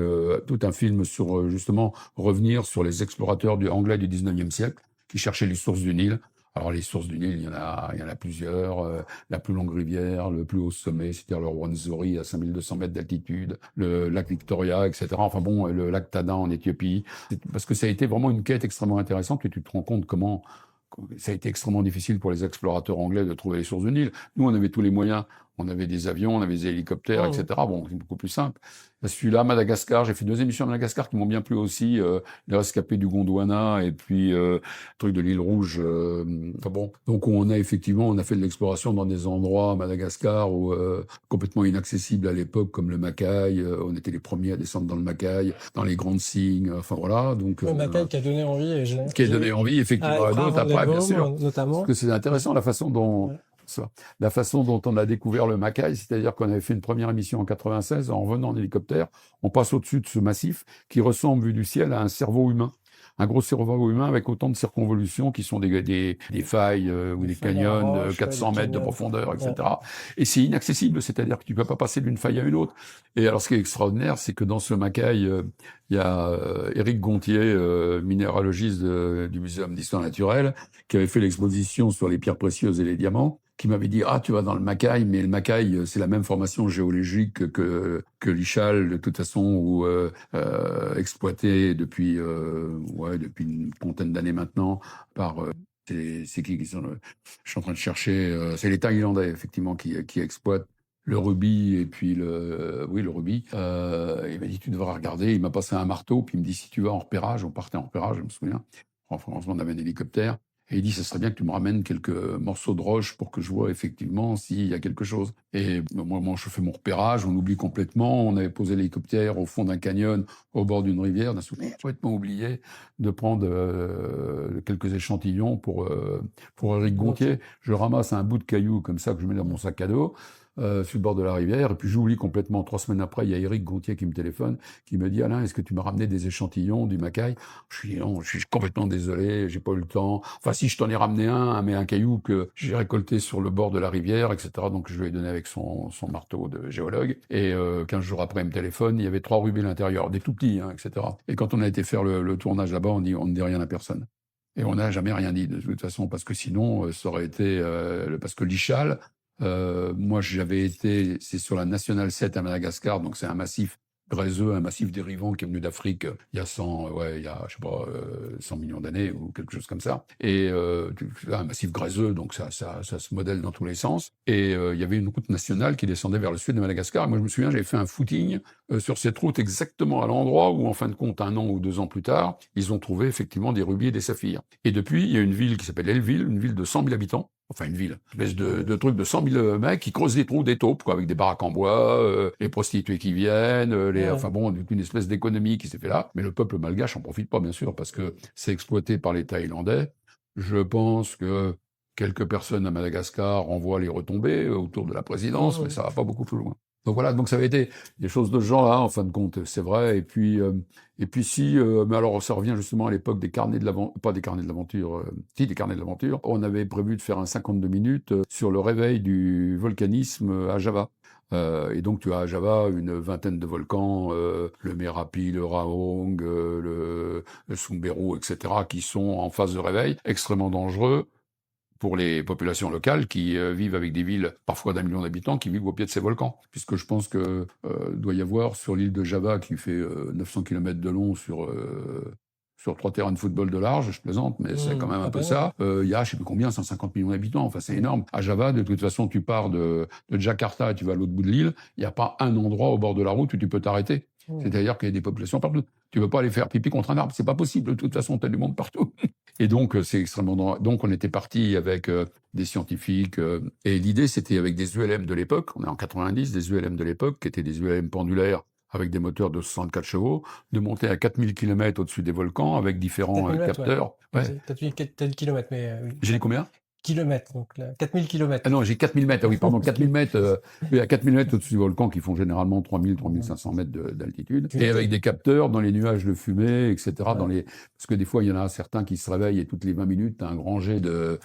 tout un film sur, justement, revenir sur les explorateurs anglais du 19e siècle qui cherchaient les sources du Nil. Alors, les sources du Nil, il y en a plusieurs. La plus longue rivière, le plus haut sommet, c'est-à-dire le Rwenzori à 5200 mètres d'altitude, le lac Victoria, etc. Enfin bon, le lac Tadin en Éthiopie. Parce que ça a été vraiment une quête extrêmement intéressante et tu te rends compte comment ça a été extrêmement difficile pour les explorateurs anglais de trouver les sources du Nil. Nous, on avait tous les moyens. On avait des avions, on avait des hélicoptères, etc. Bon, c'est beaucoup plus simple. Celui-là, Madagascar, j'ai fait 2 émissions à Madagascar qui m'ont bien plu aussi. Les rescapés du Gondwana et puis le truc de l'île Rouge. Enfin bon, donc on a fait de l'exploration dans des endroits à Madagascar où complètement inaccessibles à l'époque, comme le Macaï. On était les premiers à descendre dans le Macaï, dans les grandes cygnes. Enfin voilà. Donc le Macaï qui a donné envie. Qui a donné envie, effectivement. Après, bien sûr. Notamment. Parce que c'est intéressant la façon dont on a découvert le Macaï, c'est-à-dire qu'on avait fait une première émission en 96, en revenant en hélicoptère, on passe au-dessus de ce massif qui ressemble, vu du ciel, à un cerveau humain. Un gros cerveau humain avec autant de circonvolutions qui sont des failles ou des canyons de 400 mètres de profondeur, etc. Ouais. Et c'est inaccessible, c'est-à-dire que tu peux pas passer d'une faille à une autre. Et alors, ce qui est extraordinaire, c'est que dans ce Macaï, il y a Éric Gontier, minéralogiste du Muséum d'histoire naturelle, qui avait fait l'exposition sur les pierres précieuses et les diamants, qui m'avait dit tu vas dans le Macaï, mais le Macaï c'est la même formation géologique que l'Ichal de toute façon, ou exploité depuis une trentaine d'années maintenant par c'est qui sont je suis en train de chercher, c'est les Thaïlandais effectivement qui exploitent le rubis et puis le rubis. Il m'a dit tu devrais regarder. Il m'a passé un marteau puis il me dit si tu vas en repérage, on partait en repérage, je me souviens. Enfin, on avait un hélicoptère. Et il dit, ça serait bien que tu me ramènes quelques morceaux de roche pour que je vois effectivement s'il y a quelque chose. Et moi, je fais mon repérage, on oublie complètement. On avait posé l'hélicoptère au fond d'un canyon, au bord d'une rivière. D'un souvenir, complètement oublié de prendre quelques échantillons pour Éric Gontier. Je ramasse un bout de caillou comme ça que je mets dans mon sac à dos. Sur le bord de la rivière, et puis j'oublie complètement. 3 semaines après, il y a Éric Gontier qui me téléphone, qui me dit « Alain, est-ce que tu m'as ramené des échantillons du Macaï ?» Je dis « Non, je suis complètement désolé, j'ai pas eu le temps. Enfin, si, je t'en ai ramené mais un caillou que j'ai récolté sur le bord de la rivière, etc. » Donc, je lui ai donné avec son marteau de géologue. Et 15 jours après, il me téléphone, il y avait 3 rubis à l'intérieur, des tout petits, etc. Et quand on a été faire le tournage là-bas, on ne dit rien à personne. Et on n'a jamais rien dit, de toute façon, parce que sinon, ça aurait été... parce que l'Ichal... moi, c'est sur la Nationale 7 à Madagascar, donc c'est un massif gréseux, un massif dérivant qui est venu d'Afrique il y a 100 millions d'années ou quelque chose comme ça. Et un massif gréseux, donc ça se modèle dans tous les sens. Et il y avait une route nationale qui descendait vers le sud de Madagascar. Et moi, je me souviens, j'avais fait un footing sur cette route exactement à l'endroit où, en fin de compte, 1 an ou 2 ans plus tard, ils ont trouvé effectivement des rubis et des saphirs. Et depuis, il y a une ville qui s'appelle Elville, une ville de 100 000 habitants. Enfin, une ville, une espèce de truc de 100 000 mecs qui creusent des trous, des taupes, avec des baraques en bois, les prostituées qui viennent, une espèce d'économie qui s'est fait là. Mais le peuple malgache en profite pas, bien sûr, parce que c'est exploité par les Thaïlandais. Je pense que quelques personnes à Madagascar envoient les retombées autour de la présidence, mais ça va pas beaucoup plus loin. Donc voilà, donc ça avait été des choses de ce genre-là, en fin de compte, c'est vrai. Et puis mais alors ça revient justement à l'époque des carnets de l'aventure, pas des carnets de l'aventure, des carnets de l'aventure. On avait prévu de faire un 52 minutes sur le réveil du volcanisme à Java. Et donc tu as à Java une vingtaine de volcans, le Merapi, le Raong, le Sumberu, etc., qui sont en phase de réveil, extrêmement dangereux pour les populations locales qui vivent avec des villes parfois d'1 million d'habitants qui vivent au pied de ces volcans. Puisque je pense que doit y avoir sur l'île de Java qui fait 900 km de long sur 3 terrains de football de large, je plaisante, mais c'est quand même un peu ça. Il y a, je sais plus combien, 150 millions d'habitants, enfin c'est énorme. À Java, de toute façon, tu pars de Jakarta et tu vas à l'autre bout de l'île, il n'y a pas un endroit au bord de la route où tu peux t'arrêter. C'est-à-dire qu'il y a des populations partout. Tu ne peux pas aller faire pipi contre un arbre, c'est pas possible, de toute façon, tu as du monde partout. Et donc, c'est extrêmement dangereux. Donc, on était parti avec des scientifiques, et l'idée, c'était avec des ULM de l'époque, on est en 90, des ULM de l'époque, qui étaient des ULM pendulaires, avec des moteurs de 64 chevaux, de monter à 4000 km au-dessus des volcans avec différents 4000 mètres, capteurs. Ouais. T'as dit kilomètres, mais oui. J'ai dit combien? Kilomètres, donc là, 4000 km. Ah non, j'ai 4000 mètres. Ah oui, pardon, 4000 mètres. Oui, à 4000 mètres au-dessus du volcan qui font généralement 3000, 3500 mètres d'altitude. Et avec des capteurs dans les nuages de fumée, etc. Ouais. Parce que des fois, il y en a certains qui se réveillent et toutes les 20 minutes, t'as un grand jet de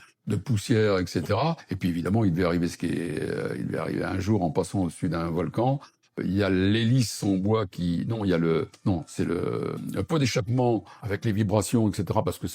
poussière, etc. Et puis évidemment, il devait arriver il devait arriver un jour en passant au-dessus d'un volcan. Il y a l'hélice en bois c'est le pot d'échappement avec les vibrations, etc. Parce que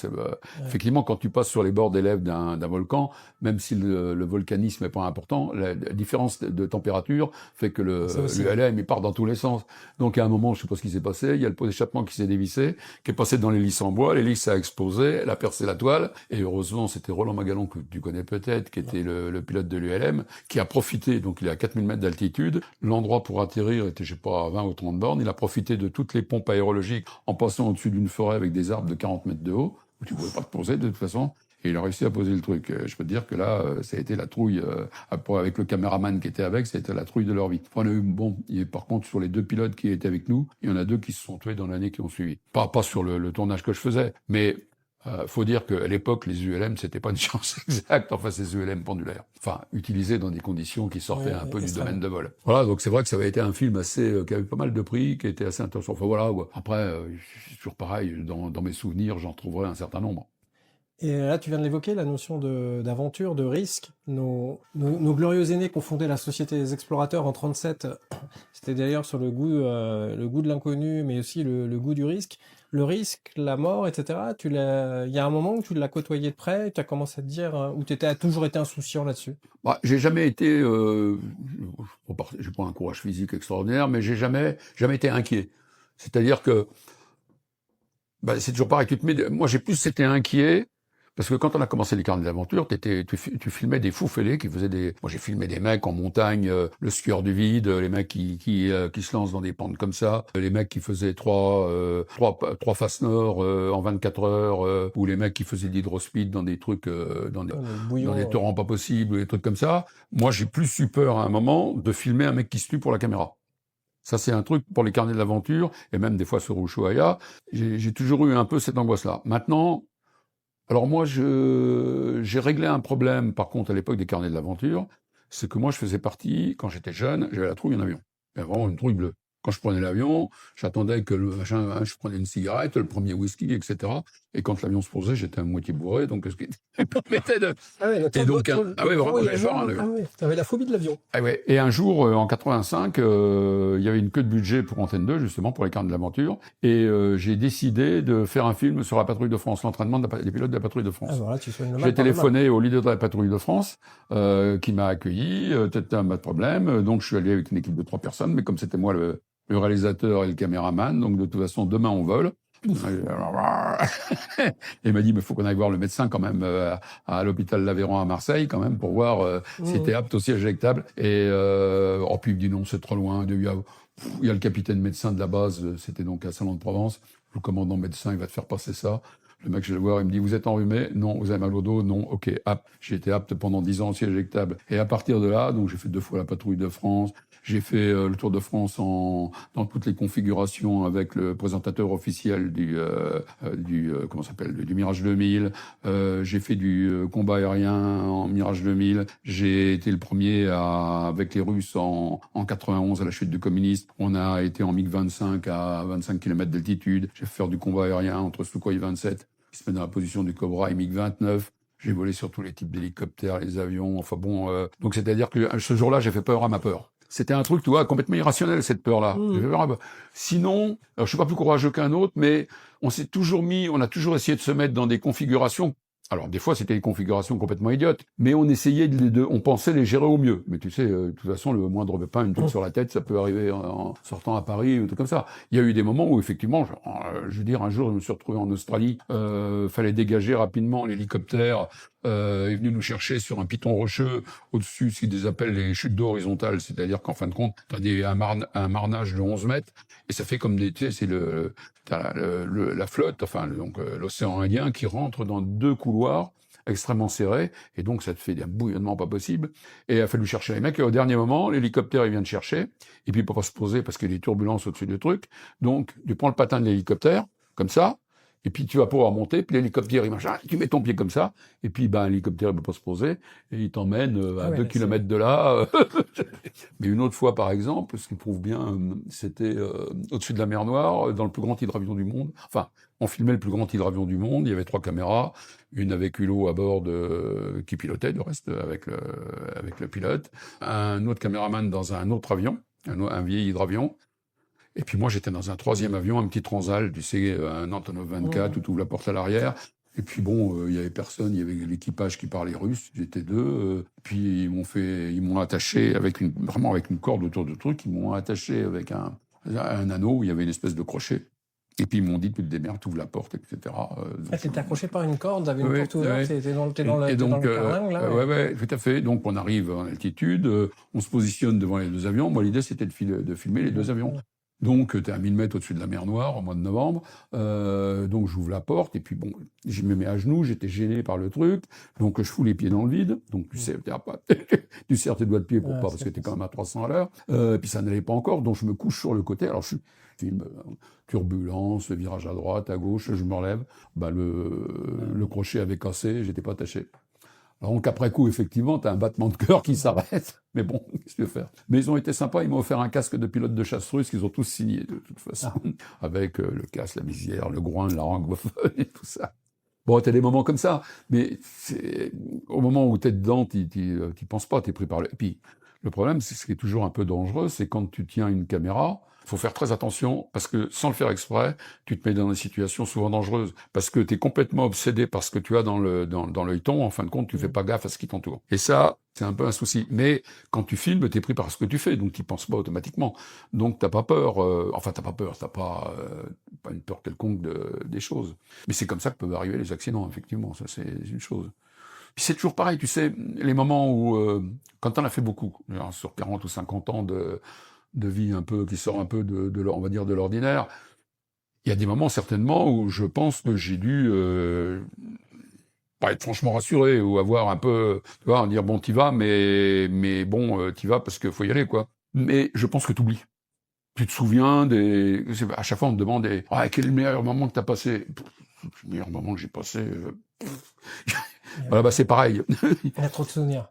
effectivement, quand tu passes sur les bords des lèvres d'un volcan, même si le volcanisme est pas important, la différence de température fait que l'ULM, il part dans tous les sens. Donc à un moment, je sais pas ce qui s'est passé, il y a le pot d'échappement qui s'est dévissé, qui est passé dans l'hélice en bois, l'hélice a explosé, elle a percé la toile, et heureusement, c'était Roland Magalon, que tu connais peut-être, qui était le pilote de l'ULM, qui a profité, donc il est à 4000 mètres d'altitude, l'endroit pour atterrir était, je sais pas, à 20 ou 30 bornes. Il a profité de toutes les pompes aérologiques en passant au-dessus d'une forêt avec des arbres de 40 mètres de haut, où tu pouvais pas te poser de toute façon. Et il a réussi à poser le truc. Je peux te dire que là, ça a été la trouille, avec le caméraman qui était avec, ça a été la trouille de leur vie. On a eu, par contre, sur les 2 pilotes qui étaient avec nous, il y en a 2 qui se sont tués dans l'année qui ont suivi. Pas sur le tournage que je faisais, mais faut dire qu'à l'époque, les ULM, c'était pas une science exacte, enfin, ces ULM pendulaires. Enfin, utilisés dans des conditions qui sortaient un peu du domaine de vol. Voilà, donc c'est vrai que ça avait été un film qui avait pas mal de prix, qui était assez intéressant. Enfin voilà, après, c'est toujours pareil, dans mes souvenirs, j'en trouverai un certain nombre. Et là, tu viens de l'évoquer, la notion d'aventure, de risque. Nos glorieux aînés qui ont fondé la Société des Explorateurs en 37, c'était d'ailleurs sur le goût de l'inconnu, mais aussi le goût du risque. Le risque, la mort, etc. Il y a un moment où tu l'as côtoyé de près, tu as commencé à te dire, où tu as toujours été insouciant là-dessus. J'ai jamais été, j'ai pas un courage physique extraordinaire, mais j'ai jamais été inquiet. C'est-à-dire que, c'est toujours pareil. Moi, j'ai plus été inquiet. Parce que quand on a commencé les carnets d'aventure, tu filmais des fous fêlés qui faisaient moi, j'ai filmé des mecs en montagne, le skieur du vide, les mecs qui se lancent dans des pentes comme ça, les mecs qui faisaient trois faces nord en 24 heures, ou les mecs qui faisaient de l'hydrospeed dans des trucs, dans des torrents pas possibles, ou des trucs comme ça. Moi, j'ai plus eu peur à un moment de filmer un mec qui se tue pour la caméra. Ça, c'est un truc pour les carnets de l'aventure, et même des fois sur Ushuaïa. J'ai toujours eu un peu cette angoisse-là. Maintenant, alors moi, j'ai réglé un problème, par contre, à l'époque des carnets de l'aventure, c'est que moi, je faisais partie, quand j'étais jeune, j'avais la trouille en avion. Il y avait vraiment une trouille bleue. Quand je prenais l'avion, j'attendais que je prenais une cigarette, le premier whisky, etc. Et quand l'avion se posait, j'étais à moitié bourré, donc ce qui me permettait de... Et donc, vraiment, j'avais peur, t'avais la phobie de l'avion. Ah ouais. Et un jour, en 85, il y avait une queue de budget pour Antenne 2, justement, pour les carnets de l'aventure. Et j'ai décidé de faire un film sur la patrouille de France, l'entraînement des pilotes de la patrouille de France. Voilà, j'ai téléphoné au leader de la patrouille de France, qui m'a accueilli, peut-être pas de problème. Donc je suis allé avec une équipe de 3 personnes, mais comme c'était moi le réalisateur et le caméraman, donc de toute façon, demain on vole. Et il m'a dit, mais faut qu'on aille voir le médecin quand même à l'hôpital Laveran à Marseille quand même pour voir si c'était apte au siège éjectable. Et puis il me dit non, c'est trop loin. Il y a le capitaine médecin de la base, c'était donc à Salon de Provence. Le commandant médecin, il va te faire passer ça. Le mec, je vais le voir, il me dit, vous êtes enrhumé? Non. Vous avez mal au dos? Non. Ok, apte. J'ai été apte pendant 10 ans au siège éjectable. Et à partir de là, donc j'ai fait 2 fois la patrouille de France. J'ai fait le Tour de France dans toutes les configurations avec le présentateur officiel du Mirage 2000. J'ai fait du combat aérien en Mirage 2000. J'ai été le premier avec les Russes en 91 à la chute du communiste. On a été en MiG-25 à 25 km d'altitude. J'ai fait faire du combat aérien entre Sukhoi 27, qui se met dans la position du Cobra, et MiG-29. J'ai volé sur tous les types d'hélicoptères, les avions, donc c'est-à-dire que ce jour-là, j'ai fait peur à ma peur. C'était un truc, tu vois, complètement irrationnel, cette peur-là. Sinon, alors je suis pas plus courageux qu'un autre, mais on a toujours essayé de se mettre dans des configurations. Alors, des fois, c'était des configurations complètement idiotes, mais on essayait on pensait les gérer au mieux. Mais tu sais, de toute façon, le moindre pépin, une touche sur la tête, ça peut arriver en sortant à Paris, ou tout comme ça. Il y a eu des moments où, effectivement, je veux dire, un jour, je me suis retrouvé en Australie, fallait dégager rapidement l'hélicoptère, est venu nous chercher sur un piton rocheux au-dessus, ce qu'ils appellent les chutes d'eau horizontales, c'est-à-dire qu'en fin de compte, t'as un marnage de 11 mètres, et ça fait comme tu sais, c'est la flotte, l'océan Indien qui rentre dans 2 couloirs extrêmement serré, et donc ça te fait un bouillonnement pas possible. Et il a fallu chercher les mecs, et au dernier moment, l'hélicoptère, il vient te chercher, et puis il peut pas se poser parce qu'il y a des turbulences au-dessus du truc. Donc, tu prends le patin de l'hélicoptère, comme ça, et puis tu vas pouvoir monter, puis l'hélicoptère, il machin, tu mets ton pied comme ça, et puis l'hélicoptère, il peut pas se poser, et il t'emmène à 2 kilomètres de là. Mais une autre fois, par exemple, ce qui prouve bien, c'était au-dessus de la mer Noire, dans le plus grand hydravion du monde. Enfin, on filmait le plus grand hydravion du monde, il y avait 3 caméras, une avec Hulot à bord qui pilotait, du reste, avec le pilote, un autre caméraman dans un autre avion, un vieil hydravion. Et puis moi, j'étais dans un 3e avion, un petit Transal, tu sais, un Antonov 24, où tu ouvres la porte à l'arrière. Et puis bon, il y avait personne, il y avait l'équipage qui parlait russe, j'étais 2. Puis ils m'ont attaché vraiment avec une corde autour du truc, ils m'ont attaché avec un anneau où il y avait une espèce de crochet. Et puis ils m'ont dit, tu te démerdes, tu ouvres la porte, etc. T'étais accroché par une corde, t'avais une porte ouverte, ouais. t'es dans le carlingue, là. Ouais, tout à fait. Donc on arrive en altitude, on se positionne devant les 2 avions. Moi, l'idée, c'était de filmer les 2 avions. Donc, tu es à 1000 mètres au-dessus de la mer Noire, au mois de novembre. Donc, j'ouvre la porte, et puis bon, je me mets à genoux, j'étais gêné par le truc. Donc, je fous les pieds dans le vide. Donc, tu sais, tu serres tes doigts de pied pour pas, parce que t'es quand même à 300 à l'heure. Et puis, ça n'allait pas encore. Donc, je me couche sur le côté. Alors, je filme turbulence, virage à droite, à gauche, je me relève. Le crochet avait cassé, j'étais pas attaché. Alors, donc, après coup, effectivement, tu as un battement de cœur qui s'arrête. Mais bon, qu'est-ce que tu veux faire? Mais ils ont été sympas, ils m'ont offert un casque de pilote de chasse russe qu'ils ont tous signé, de toute façon. Avec le casque, la visière, le groin, la rangophone et tout ça. Bon, t'as des moments comme ça, mais au moment où t'es dedans, t'y penses pas, t'es pris par le... Et puis, le problème, c'est ce qui est toujours un peu dangereux, c'est quand tu tiens une caméra, faut faire très attention, parce que sans le faire exprès, tu te mets dans des situations souvent dangereuses, parce que tu es complètement obsédé par ce que tu as dans l'œilleton, en fin de compte, tu fais pas gaffe à ce qui t'entoure. Et ça, c'est un peu un souci. Mais quand tu filmes, t'es pris par ce que tu fais, donc tu penses pas automatiquement. Donc t'as pas peur, t'as pas peur, t'as pas une peur quelconque des choses. Mais c'est comme ça que peuvent arriver les accidents, effectivement, ça c'est une chose. Puis c'est toujours pareil, tu sais, les moments où, quand t'en as fait beaucoup, genre sur 40 ou 50 ans de vie un peu qui sort un peu on va dire de l'ordinaire. Il y a des moments certainement où je pense que j'ai dû pas être franchement rassuré ou avoir un peu, tu vois, dire bon t'y vas, mais bon t'y vas parce qu'il faut y aller quoi. Mais je pense que t'oublies. Tu te souviens à chaque fois on te demande quel est le meilleur moment que t'as passé. Le meilleur moment que j'ai passé. Voilà, c'est pareil. Il y a trop de souvenirs.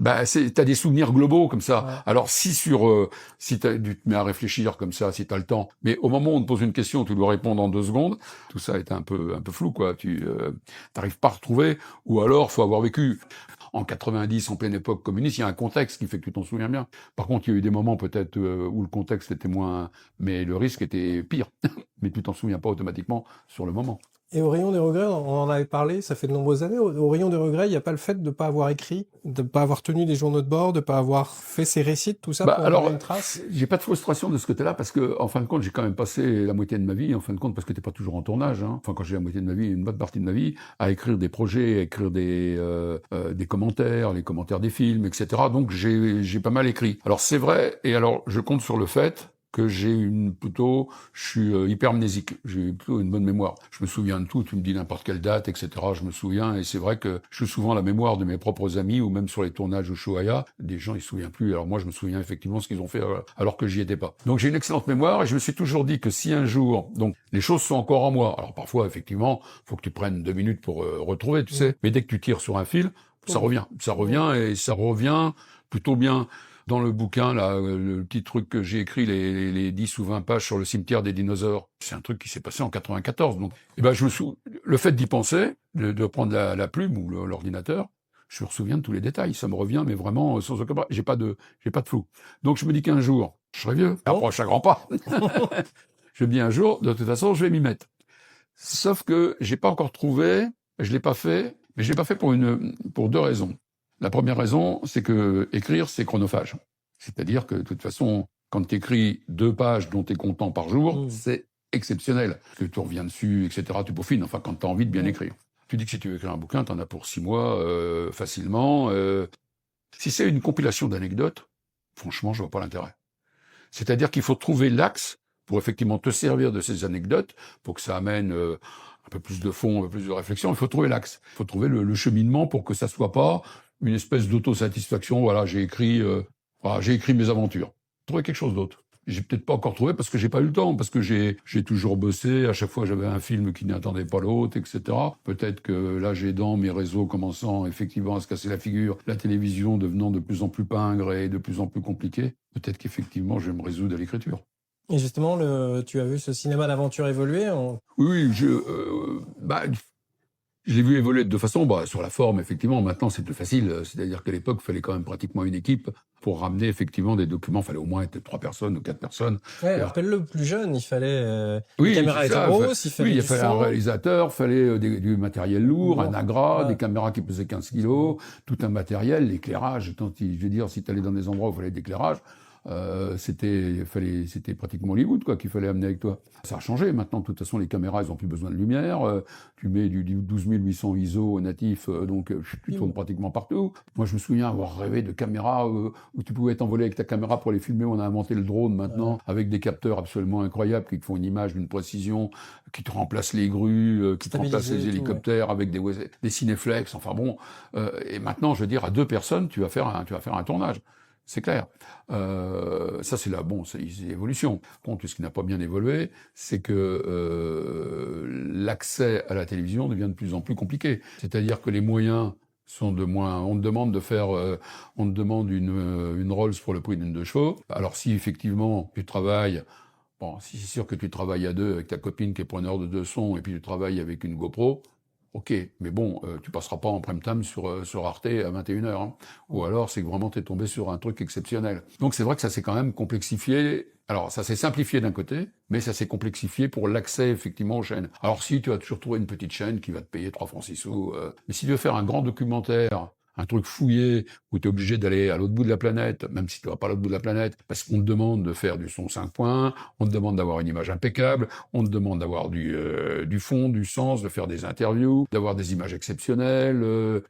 T'as des souvenirs globaux comme ça. Ouais. Alors si tu te mets à réfléchir comme ça, si t'as le temps, mais au moment où on te pose une question, tu dois répondre en 2 secondes, tout ça est un peu flou quoi. Tu t'arrives pas à retrouver, ou alors faut avoir vécu. En 90, en pleine époque communiste, il y a un contexte qui fait que tu t'en souviens bien. Par contre, il y a eu des moments peut-être où le contexte était moins, mais le risque était pire. Mais tu t'en souviens pas automatiquement sur le moment. Et au rayon des regrets, on en avait parlé, ça fait de nombreuses années. Au rayon des regrets, il n'y a pas le fait de ne pas avoir écrit, de ne pas avoir tenu des journaux de bord, de ne pas avoir fait ses récits, tout ça pour avoir une trace. J'ai pas de frustration de ce côté-là parce que, en fin de compte, j'ai quand même passé la moitié de ma vie, en fin de compte, parce que t'es pas toujours en tournage, hein. Enfin, quand j'ai la moitié de ma vie, une bonne partie de ma vie, à écrire des projets, à écrire des commentaires, les commentaires des films, etc. Donc, j'ai pas mal écrit. Alors, c'est vrai, et alors, je compte sur le fait que je suis hypermnésique, j'ai plutôt une bonne mémoire. Je me souviens de tout, tu me dis n'importe quelle date, etc. Je me souviens, et c'est vrai que je suis souvent la mémoire de mes propres amis, ou même sur les tournages au Ushuaïa, des gens ils se souviennent plus, alors moi je me souviens effectivement ce qu'ils ont fait alors que j'y étais pas. Donc j'ai une excellente mémoire, et je me suis toujours dit que si un jour, donc les choses sont encore en moi, alors parfois effectivement, faut que tu prennes 2 minutes pour retrouver, tu sais, mais dès que tu tires sur un fil, ça revient, et ça revient plutôt bien. Dans le bouquin, là, le petit truc que j'ai écrit, les 10 ou 20 pages sur le cimetière des dinosaures, c'est un truc qui s'est passé en 94. Donc, le fait d'y penser, de prendre la plume ou l'ordinateur, je me souviens de tous les détails. Ça me revient, mais vraiment sans aucun problème. J'ai pas de flou. Donc, je me dis qu'un jour, je serai vieux. Approche à grands pas. Je me dis un jour, de toute façon, je vais m'y mettre. Sauf que j'ai pas encore trouvé, je l'ai pas fait, mais je l'ai pas fait pour 2 raisons. La première raison, c'est que écrire, c'est chronophage. C'est-à-dire que, de toute façon, quand tu écris 2 pages dont tu es content par jour, c'est exceptionnel. Parce que tu reviens dessus, etc., tu peaufines, enfin, quand tu as envie de bien écrire. Tu dis que si tu veux écrire un bouquin, tu en as pour 6 mois, facilement. Si c'est une compilation d'anecdotes, franchement, je vois pas l'intérêt. C'est-à-dire qu'il faut trouver l'axe pour effectivement te servir de ces anecdotes, pour que ça amène un peu plus de fond, un peu plus de réflexion. Il faut trouver l'axe. Il faut trouver le cheminement pour que ça soit pas une espèce d'autosatisfaction. Voilà, j'ai écrit mes aventures. Trouver quelque chose d'autre. J'ai peut-être pas encore trouvé parce que j'ai pas eu le temps, parce que j'ai toujours bossé. À chaque fois, j'avais un film qui n'attendait pas l'autre, etc. Peut-être que là, j'ai dans mes réseaux commençant effectivement à se casser la figure, la télévision devenant de plus en plus pingre et de plus en plus compliquée. Peut-être qu'effectivement, je vais me résoudre à l'écriture. Et justement, tu as vu ce cinéma d'aventure évoluer Oui, je l'ai vu évoluer de deux façons. Sur la forme, effectivement, maintenant c'est plus facile. C'est-à-dire qu'à l'époque, il fallait quand même pratiquement une équipe pour ramener effectivement des documents. Il fallait au moins être 3 personnes ou 4 personnes. Ouais, rappelle-le, plus jeune, il fallait... Oui, les caméras étaient grosses, il fallait il fallait un réalisateur, il fallait du matériel lourd, un agra, des caméras qui pesaient 15 kilos, tout un matériel, l'éclairage. Je veux dire, si tu allais dans des endroits où il fallait de l'éclairage, c'était pratiquement Hollywood qu'il fallait amener avec toi. Ça a changé maintenant. De toute façon, les caméras, elles ont plus besoin de lumière. Tu mets du 12800 ISO natif, donc tu tournes pratiquement partout. Moi, je me souviens avoir rêvé de caméras où tu pouvais t'envoler avec ta caméra pour les filmer. On a inventé le drone maintenant avec des capteurs absolument incroyables qui te font une image d'une précision, qui te remplacent les grues, qui te remplacent les hélicoptères avec des cinéflex. Enfin bon. Et maintenant, je veux dire, à 2 personnes, tu vas faire un tournage. C'est clair. Ça, c'est l'évolution. Par contre, ce qui n'a pas bien évolué, c'est que l'accès à la télévision devient de plus en plus compliqué. C'est-à-dire que les moyens sont de moins. On te demande une Rolls pour le prix d'une 2 chevaux. Alors, si effectivement tu travailles, si c'est sûr que tu travailles à 2 avec ta copine qui est preneur de son, et puis tu travailles avec une GoPro. Ok, mais bon, tu passeras pas en prime time sur Arte à 21h. Hein. Ou alors, c'est que vraiment t'es tombé sur un truc exceptionnel. Donc c'est vrai que ça s'est quand même complexifié. Alors, ça s'est simplifié d'un côté, mais ça s'est complexifié pour l'accès effectivement aux chaînes. Alors si tu as toujours trouvé une petite chaîne qui va te payer 3 francs 6 sous, mais si tu veux faire un grand documentaire, un truc fouillé, où tu es obligé d'aller à l'autre bout de la planète, même si tu vas pas à l'autre bout de la planète, parce qu'on te demande de faire du son 5 points, on te demande d'avoir une image impeccable, on te demande d'avoir du fond, du sens, de faire des interviews, d'avoir des images exceptionnelles,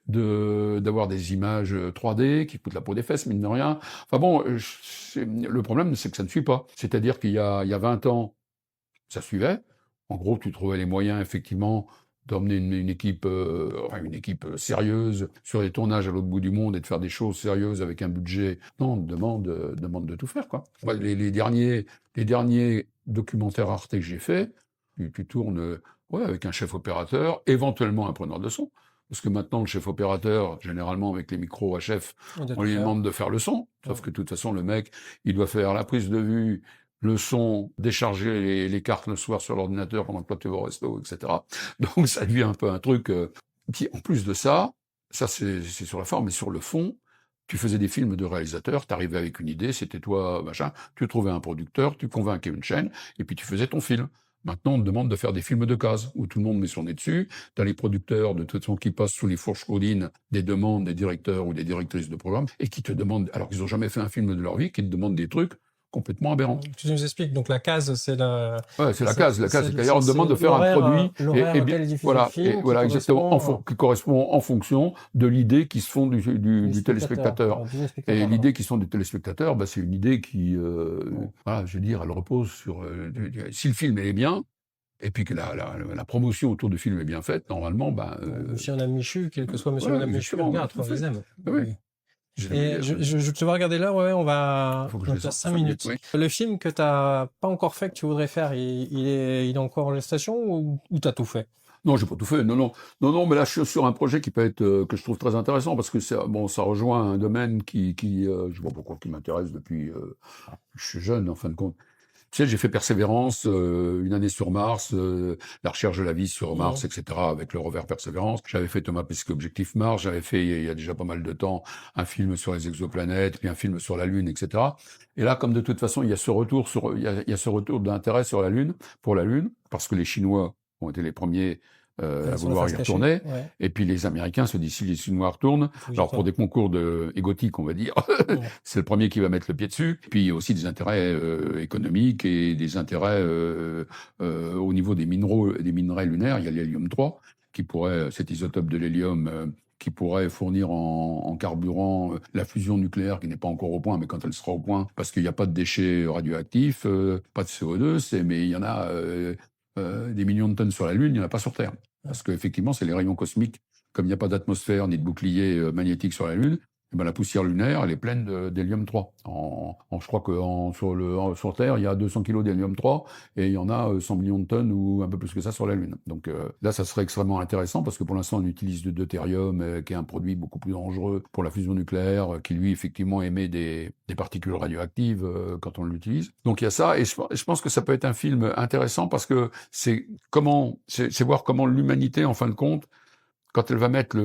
d'avoir des images 3D qui coûtent la peau des fesses, mine de rien. Enfin bon, le problème, c'est que ça ne suit pas. C'est-à-dire qu'il y a 20 ans, ça suivait. En gros, tu trouvais les moyens, effectivement, d'emmener une équipe sérieuse sur les tournages à l'autre bout du monde et de faire des choses sérieuses avec un budget. Non, on te demande de tout faire, quoi. Moi, les derniers documentaires Arte que j'ai faits, tu tournes avec un chef opérateur, éventuellement un preneur de son. Parce que maintenant, le chef opérateur, généralement avec les micros HF, on lui demande de faire le son. Sauf que de toute façon, le mec, il doit faire la prise de vue, le son, décharger les cartes le soir sur l'ordinateur pendant que toi tu vas au resto, etc. Donc ça devient un peu un truc. Puis en plus de ça c'est sur la forme, mais sur le fond, tu faisais des films de réalisateurs, t'arrivais avec une idée, c'était toi, machin, tu trouvais un producteur, tu convainquais une chaîne, et puis tu faisais ton film. Maintenant, on te demande de faire des films de cases, où tout le monde met son nez dessus. T'as les producteurs, de toute façon, qui passent sous les fourches codines des demandes des directeurs ou des directrices de programme, et qui te demandent, alors qu'ils ont jamais fait un film de leur vie, qui te demandent des trucs complètement aberrant. Tu nous expliques, donc la case, c'est la... Ouais, c'est la case. D'ailleurs, on demande de faire un produit, voilà, exactement, qui correspond en fonction de l'idée qui se font du téléspectateur. Et l'idée qui se font du téléspectateur, c'est une idée qui, voilà, je veux dire, elle repose sur, si le film est bien, et puis que la promotion autour du film est bien faite, normalement, Monsieur Madame Michu, quel que soit Monsieur Madame Michu, regarde, on les aime. Oui. Et je te vois regarder là, on va 5 minutes. Oui. Le film que t'as pas encore fait, que tu voudrais faire, il est encore en gestation ou t'as tout fait? Non, j'ai pas tout fait. Non, mais là, je suis sur un projet qui peut être que je trouve très intéressant parce que ça rejoint un domaine qui je vois pourquoi qui m'intéresse depuis je suis jeune en fin de compte. Tu sais, j'ai fait Persévérance, une année sur Mars, la recherche de la vie sur Mars, etc., avec le rover Persévérance. J'avais fait Thomas Pesquet Objectif Mars, j'avais fait, il y a déjà pas mal de temps, un film sur les exoplanètes, puis un film sur la Lune, etc. Et là, comme de toute façon, il y a ce retour d'intérêt sur la Lune, pour la Lune, parce que les Chinois ont été les premiers à vouloir y retourner. Ouais. Et puis les Américains se disent si les Chinois retournent, alors pour des concours égotiques, on va dire, c'est le premier qui va mettre le pied dessus. Et puis il y a aussi des intérêts économiques et des intérêts au niveau des minerais lunaires. Il y a l'hélium 3 qui pourrait, cet isotope de l'hélium qui pourrait fournir en carburant la fusion nucléaire qui n'est pas encore au point, mais quand elle sera au point, parce qu'il n'y a pas de déchets radioactifs, pas de CO2, mais il y en a des millions de tonnes sur la Lune, il n'y en a pas sur Terre. Parce qu'effectivement, c'est les rayons cosmiques. Comme il n'y a pas d'atmosphère ni de bouclier magnétique sur la Lune, eh ben, la poussière lunaire, elle est pleine d'hélium-3. Je crois que sur Terre, il y a 200 kilos d'hélium-3 et il y en a 100 millions de tonnes ou un peu plus que ça sur la Lune. Donc là, ça serait extrêmement intéressant parce que pour l'instant, on utilise du deutérium, qui est un produit beaucoup plus dangereux pour la fusion nucléaire, qui lui, effectivement, émet des particules radioactives quand on l'utilise. Donc il y a ça, et je pense que ça peut être un film intéressant parce que c'est voir comment l'humanité, en fin de compte, quand elle va mettre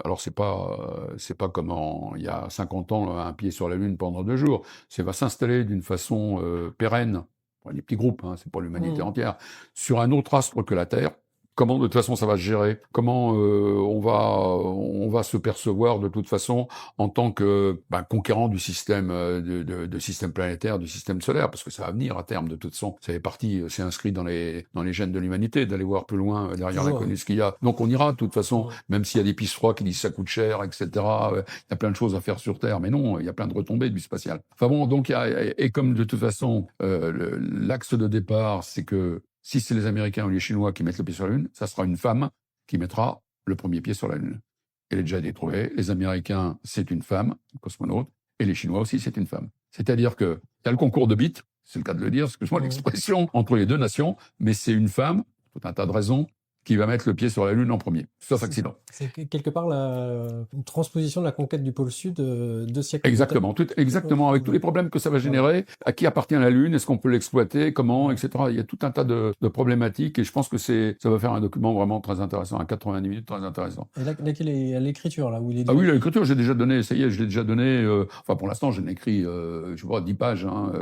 alors c'est pas comme il y a 50 ans, un pied sur la Lune pendant 2 jours. Va s'installer d'une façon pérenne, pour les petits groupes, hein, c'est pas l'humanité entière, sur un autre astre que la Terre. Comment de toute façon ça va se gérer? Comment on va se percevoir de toute façon en tant que conquérant du système de système planétaire, du système solaire, parce que ça va venir à terme de toute façon. Ça fait partie, c'est inscrit dans les gènes de l'humanité d'aller voir plus loin derrière l'inconnu ce qu'il y a. Donc on ira de toute façon, même s'il y a des pistes froids qui disent ça coûte cher, etc. Il y a plein de choses à faire sur Terre, mais non, il y a plein de retombées du spatial. Enfin bon, donc et comme de toute façon l'axe de départ, c'est que si c'est les Américains ou les Chinois qui mettent le pied sur la Lune, ça sera une femme qui mettra le premier pied sur la Lune. Elle est déjà détrouvée. Les Américains, c'est une femme, une cosmonaute, et les Chinois aussi, c'est une femme. C'est-à-dire qu'il y a le concours de bits, c'est le cas de le dire, excuse-moi l'expression, entre les deux nations, mais c'est une femme, pour un tas de raisons, qui va mettre le pied sur la Lune en premier, sauf accident. C'est quelque part une transposition de la conquête du pôle Sud 2 siècles. Exactement, exactement, avec tous les problèmes que ça va générer, à qui appartient la Lune, est-ce qu'on peut l'exploiter, comment, etc. Il y a tout un tas de problématiques, et je pense que ça va faire un document vraiment très intéressant, à 90 minutes, très intéressant. Et là, qu'il est à l'écriture, là, où il est... Ah oui, l'écriture, j'ai déjà donné, ça y est, je l'ai déjà donné, enfin, pour l'instant, j'en ai écrit, je sais pas, 10 pages, hein,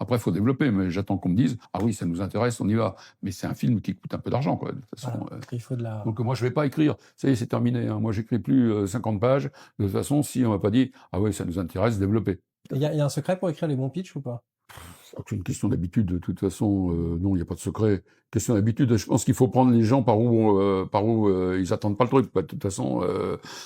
après, il faut développer, mais j'attends qu'on me dise « Ah oui, ça nous intéresse, on y va ». Mais c'est un film qui coûte un peu d'argent, quoi. De toute façon, voilà, il faut de la... Donc moi, je vais pas écrire. Ça y est, c'est terminé. Hein. Moi, j'écris plus 50 pages. De toute façon, si on m'a pas dit « Ah oui, ça nous intéresse, développer ». Il y a un secret pour écrire les bons pitchs ou pas? C'est une question d'habitude, de toute façon. Non, il n'y a pas de secret. Question d'habitude. Je pense qu'il faut prendre les gens par où ils attendent pas le truc. De toute façon,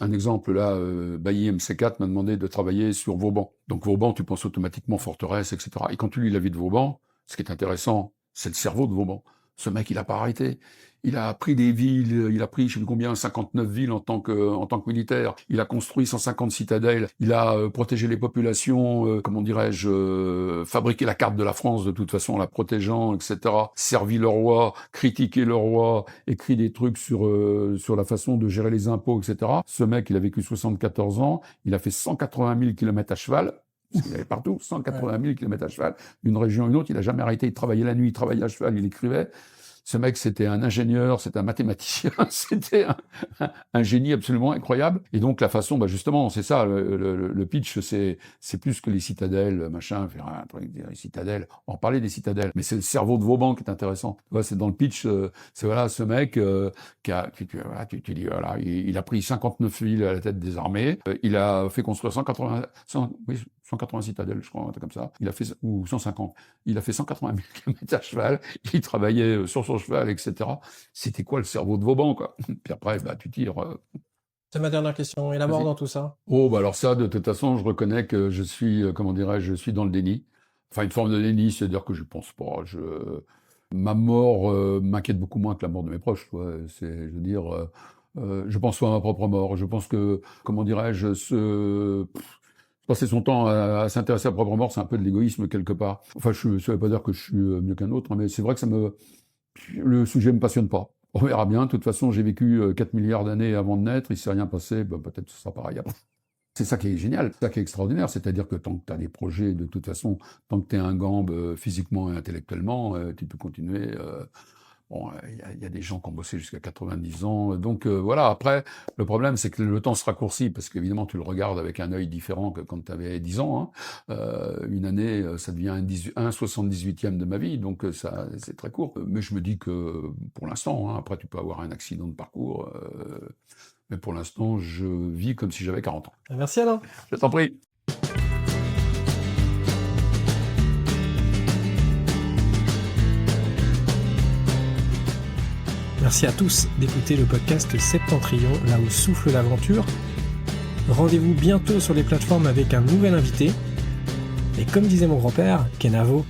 un exemple là, Bailly MC4 m'a demandé de travailler sur Vauban. Donc Vauban, tu penses automatiquement forteresse, etc. Et quand tu lis la vie de Vauban, ce qui est intéressant, c'est le cerveau de Vauban. Ce mec, il a pas arrêté. Il a pris des villes, il a pris, je sais plus combien, 59 villes en tant que militaire. Il a construit 150 citadelles. Il a protégé les populations, comment dirais-je, fabriqué la carte de la France de toute façon en la protégeant, etc. Servi le roi, critiqué le roi, écrit des trucs sur la façon de gérer les impôts, etc. Ce mec, il a vécu 74 ans. Il a fait 180 000 kilomètres à cheval. Parce qu'il allait partout, 180 000 kilomètres à cheval, d'une région à une autre. Il a jamais arrêté. Il travaillait la nuit, il travaillait à cheval, il écrivait. Ce mec, c'était un ingénieur, c'était un mathématicien, c'était un génie absolument incroyable. Et donc, la façon, justement, c'est ça, le pitch, c'est plus que les citadelles, machin, faire un truc, les citadelles. On va parler des citadelles. Mais c'est le cerveau de Vauban qui est intéressant. Tu vois, c'est dans le pitch, c'est voilà, ce mec, tu dis, voilà, il a pris 59 villes à la tête des armées, il a fait construire 180 citadelles, je crois, un truc comme ça. Il a fait, ou 150. Il a fait 180 000 km à cheval. Il travaillait sur son cheval, etc. C'était quoi le cerveau de Vauban, quoi? Puis après, tu tires. C'est ma dernière question. Et la mort dans tout ça? Oh, alors ça, de toute façon, je reconnais que je suis, je suis dans le déni. Enfin, une forme de déni, c'est-à-dire que je pense pas. Ma mort m'inquiète beaucoup moins que la mort de mes proches, quoi. Je veux dire, je pense pas à ma propre mort. Je pense que, passer son temps à s'intéresser à sa propre mort, c'est un peu de l'égoïsme quelque part. Enfin, ça veut pas dire que je suis mieux qu'un autre, mais c'est vrai que le sujet me passionne pas. On verra bien. De toute façon, j'ai vécu 4 milliards d'années avant de naître. Il s'est rien passé. Peut-être que ce sera pareil après. C'est ça qui est génial, c'est ça qui est extraordinaire. C'est-à-dire que tant que tu as des projets, de toute façon, tant que tu es un gambe physiquement et intellectuellement, tu peux continuer. Bon, il y a des gens qui ont bossé jusqu'à 90 ans. Donc voilà, après, le problème, c'est que le temps se raccourcit, parce qu'évidemment, tu le regardes avec un œil différent que quand tu avais 10 ans. Hein. Une année, ça devient un 78e de ma vie, donc ça, c'est très court. Mais je me dis que, pour l'instant, hein, après, tu peux avoir un accident de parcours, mais pour l'instant, je vis comme si j'avais 40 ans. Merci Alain. Je t'en prie. Merci à tous d'écouter le podcast Septentrion, là où souffle l'aventure. Rendez-vous bientôt sur les plateformes avec un nouvel invité. Et comme disait mon grand-père, Kenavo.